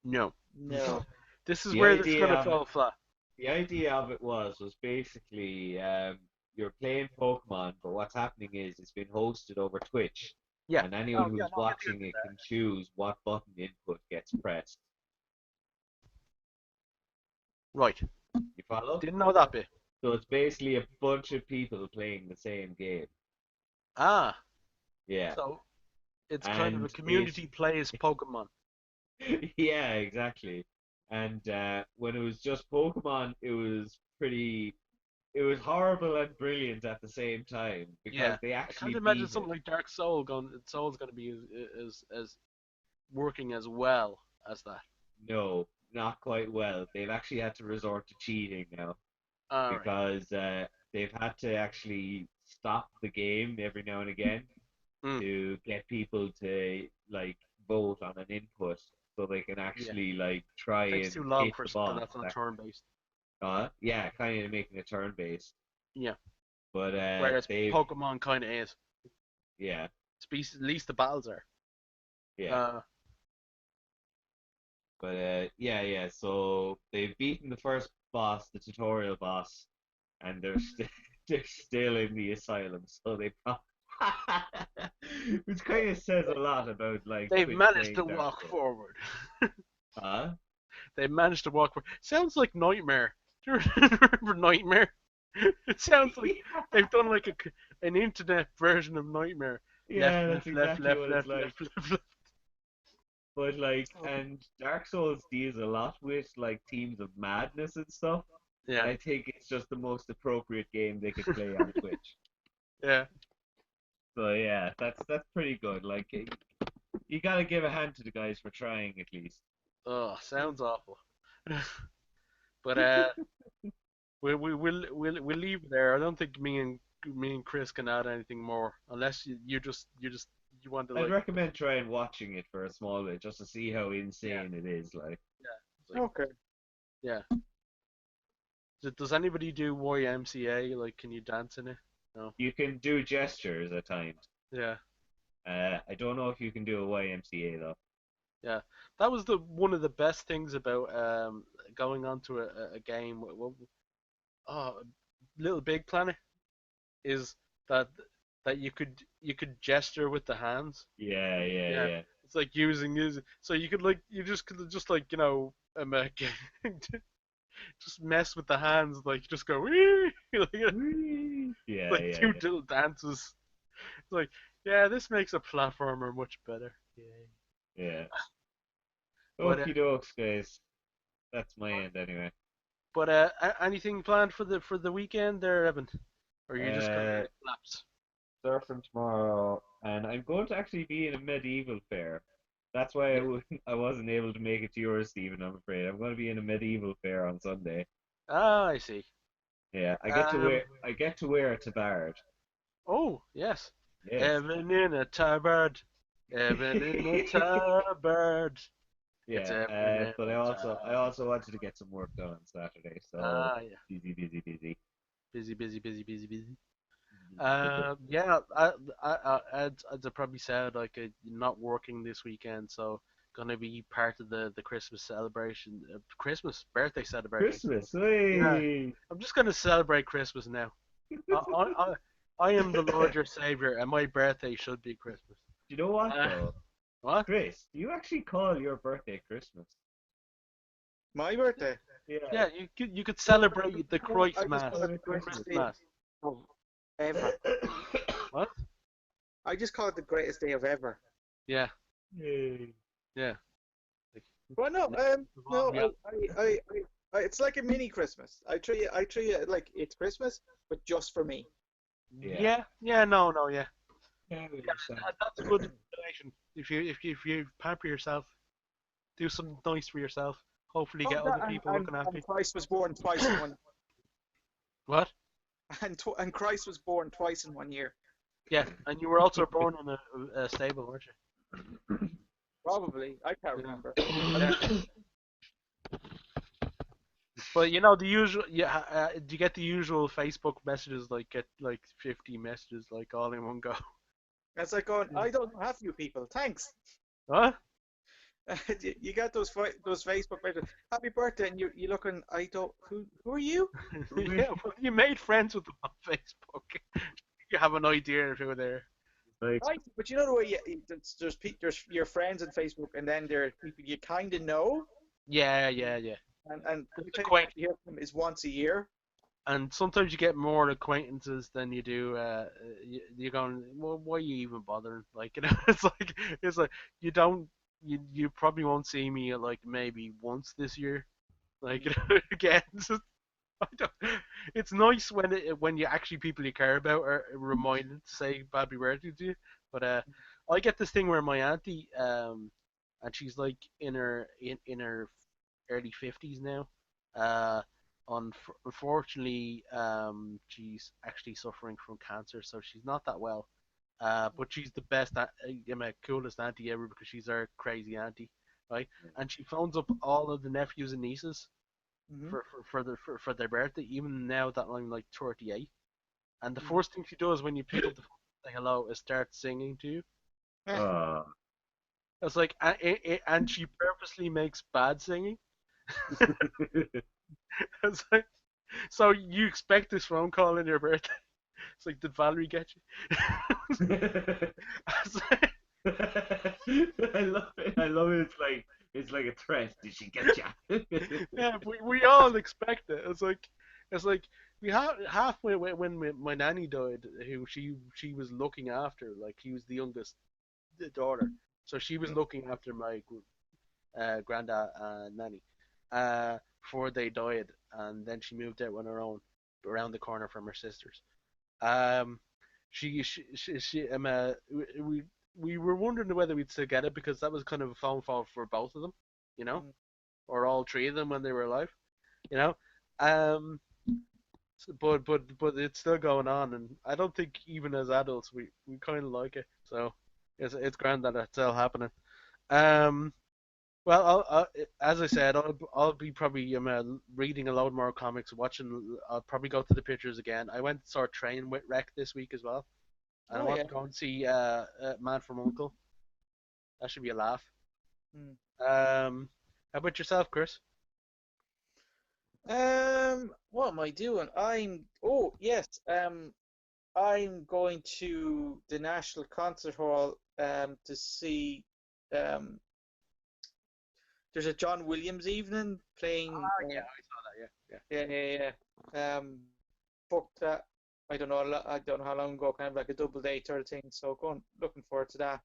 No. No. This is The where it's idea gonna of it fall flat. The idea of it was basically you're playing Pokemon, but what's happening is it's been hosted over Twitch, Yeah. and anyone Oh yeah, who's no, I did watching do it that. can choose what button input gets pressed. Right. You follow? Didn't know that bit. So it's basically a bunch of people playing the same game. Ah. Yeah, So it's kind of a and it, community plays Pokemon. yeah, exactly. And when it was just Pokemon, it was horrible and brilliant at the same time because Yeah. they I can't actually imagine beat it. something like Dark Soul's gonna be as working as well as that. No, not quite well. They've actually had to resort to cheating now Alright. because they've had to actually stop the game every now and again Mm. to get people to like vote on an input so they can Yeah. actually like try Takes and too long hit for the something boss. that's not turn based. Yeah, kind of making it turn based. Yeah. But Whereas they've Pokemon kinda is. yeah, At least the battles are. yeah. Uh But yeah. So they've beaten the first boss, the tutorial boss, and they're they're still in the asylum. So which kind of says a lot about like they've Twitch managed playing to Dark walk Souls. forward. Huh? They managed to walk forward. Sounds like Nightmare. Do you remember Nightmare? It sounds like they've done like an internet version of Nightmare. Left, Yeah, that's left, left, exactly left, what it's left, like. left, left, left. But like, Oh, and Dark Souls deals a lot with like teams of madness and stuff, and Yeah, I think it's just the most appropriate game they could play on Twitch. yeah. So yeah, that's pretty good. Like, you gotta give a hand to the guys for trying at least. Oh, sounds awful. But we'll leave it there. I don't think me and me and Chris can add anything more, unless you want to I'd like recommend trying watching it for a small bit just to see how yeah insane it is. Like, yeah it's like Okay. yeah. Does anybody do YMCA? Like, can you dance in it? No. you can do gestures at times. Yeah. I don't know if you can do a YMCA though. Yeah, that was the one of the best things about going onto a game. Oh, Little Big Planet is that you could gesture with the hands. Yeah, yeah, Yeah, yeah. it's like using so you could you just could just like just mess with the hands like just go like, Whee! Yeah, like yeah, do yeah. little dances. It's like yeah, this makes a platformer much better. Yeah, Yeah. but Okie dokes, guys. That's my end anyway. anything planned for the weekend there, Evan? Or you just gonna Uh, lapse? Surfing tomorrow, and I'm going to actually be in a medieval fair. That's why Yeah. I wasn't able to make it to yours, Stephen, I'm afraid. I'm going to be in a medieval fair on Sunday. Ah, I see. Yeah, Um. I get to wear a tabard. Oh, yes. Yes. Evan in a tabard. Evan in a tabard. It's Yeah, Evan in but a I tabard. also wanted to get some work done on Saturday, so Ah, yeah. busy, busy, busy. Busy, busy, busy, busy, busy. Busy. Yeah. I'd probably said like not working this weekend, so gonna be part of the Christmas celebration, Christmas birthday celebration. Christmas, Yeah, hey! I'm just gonna celebrate Christmas now. I, I, I, I am the Lord your Savior, and my birthday should be Christmas. You know what Uh, though? what? Chris, do you actually call your birthday Christmas? My birthday. Yeah. Yeah, you could celebrate the I Christ just Mass, call it Call the it greatest Christmas. Christmas day Mass. of ever. What? I just call it the greatest day of ever. Yeah, Yay. yeah. Like, Well, no, no, yeah, it's like a mini Christmas. I treat it like it's Christmas, but just for me. Yeah. yeah, yeah. No, no, yeah. Yeah, I Yeah, understand. that's a good explanation. If you pamper yourself, do something nice for yourself. Hopefully, Oh, get that, other people looking after and you. Christ was born twice in one, What? and Christ was born twice in 1 year. Yeah, and you were also born in a stable, weren't Probably, I can't you? remember. Yeah. Yeah. But the usual, yeah. Do you get the usual Facebook messages like get like 50 messages like all in one go? It's like going, I don't have you people. Thanks. Huh? You get those Facebook messages. Happy birthday, and you looking. I don't. Who are you? Yeah, well, you made friends with them on Facebook. You have an idea of who they're. Like, Right, but you know the way there's your friends on Facebook, and then there are people you kind of know, Yeah, yeah, yeah. and the It's time you quite. actually hear from them is once a year. And sometimes you get more acquaintances than you do. You're going, well, why are you even bothering? Like, it's like you don't. You probably won't see me like maybe once this year. Like again, I don't, it's nice when you actually people you care about are reminded to say happy birthday to you. But I get this thing where my auntie and she's like in her early 50s now. Uh, unfortunately she's actually suffering from cancer, so she's not that well. But she's the best, my coolest auntie ever because she's our crazy auntie, right? And she phones up all of the nephews and nieces Mm-hmm. for their birthday, even now that I'm like 38. And the Mm-hmm. first thing she does when you pick up the phone and say hello is start singing to you. uh, It's like, and she purposely makes bad singing. It's like, so you expect this phone call in your birthday? It's like, did Valerie get you? It's like, I love it. I love it. It's like a threat. Did she get ya? yeah, we all expect it. It's like we halfway when my nanny died, who she was looking after, like he was the youngest daughter, so she was looking after my granddad and nanny before they died, and then she moved out on her own around the corner from her sisters. Um, we were wondering whether we'd still get it because that was kind of a phone call for both of them, you know, or all three of them when they were alive, you know. Um, but it's still going on, and I don't think even as adults we kind of like it. So it's grand that it's still happening. Um, well, as I said, I'll be probably reading a load more comics, watching. I'll probably go to the pictures again. I went and saw Train with Wreck this week as well, and I Oh want yeah. to go and see Man from Uncle. That should be a laugh. Hmm. How about yourself, Chris? What am I doing? Oh yes. I'm going to the National Concert Hall to see um there's a John Williams evening playing Yeah, I saw that. Yeah, yeah. Booked that. I don't know. I don't know how long ago. Kind of like a double day sort of thing. So going, looking forward to that.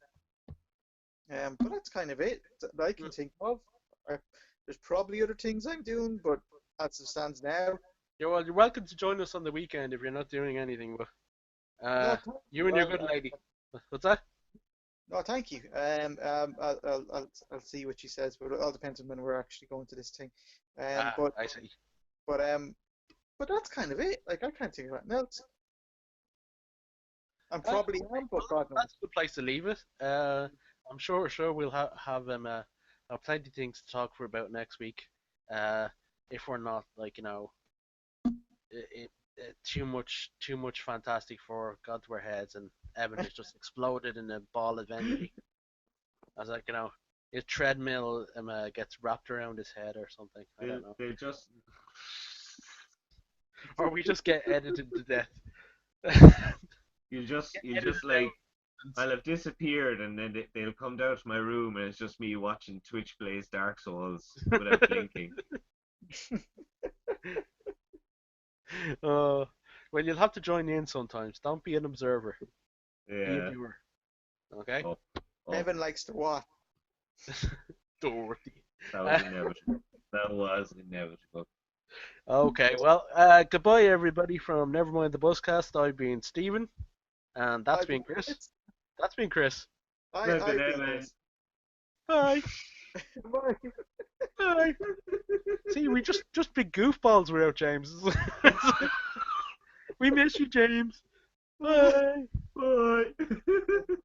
But that's kind of it that I yeah. can think of. Uh, there's probably other things I'm doing, but as it stands now, Yeah, well, you're welcome to join us on the weekend if you're not doing anything. But no, thank you you. and your good lady. What's that? No, thank you. I'll see what she says, but it all depends on when we're actually going to this thing. Um, Ah, but I see. but um, but that's kind of it. Like I can't think of anything else. I'm probably Okay, am, but well, God knows. that's a good place to leave it. I'm sure we'll have plenty of things to talk for about next week. Uh, if we're not like too much Fantastic Four got to our heads and Evan has just exploded in a ball of energy. I was like, his treadmill gets wrapped around his head or something. I They don't know. they just Or we just get edited to death. you'll Edited just down. like I'll have disappeared and then they'll come down to my room and it's just me watching Twitch plays Dark Souls without blinking. uh, well, you'll have to join in sometimes. Don't be an observer. Be a Yeah. viewer. Okay? Oh, oh, Evan likes to watch. Dorothy. that was inevitable. That was inevitable. Okay, well, goodbye everybody from Nevermind the Buscast. I've been Stephen, and that's I've been been Chris. Chris. That's been Chris. I've been I've been Evan. Chris. Bye. Bye. Bye. See, we just big goofballs without James. We miss you, James. Bye. Bye.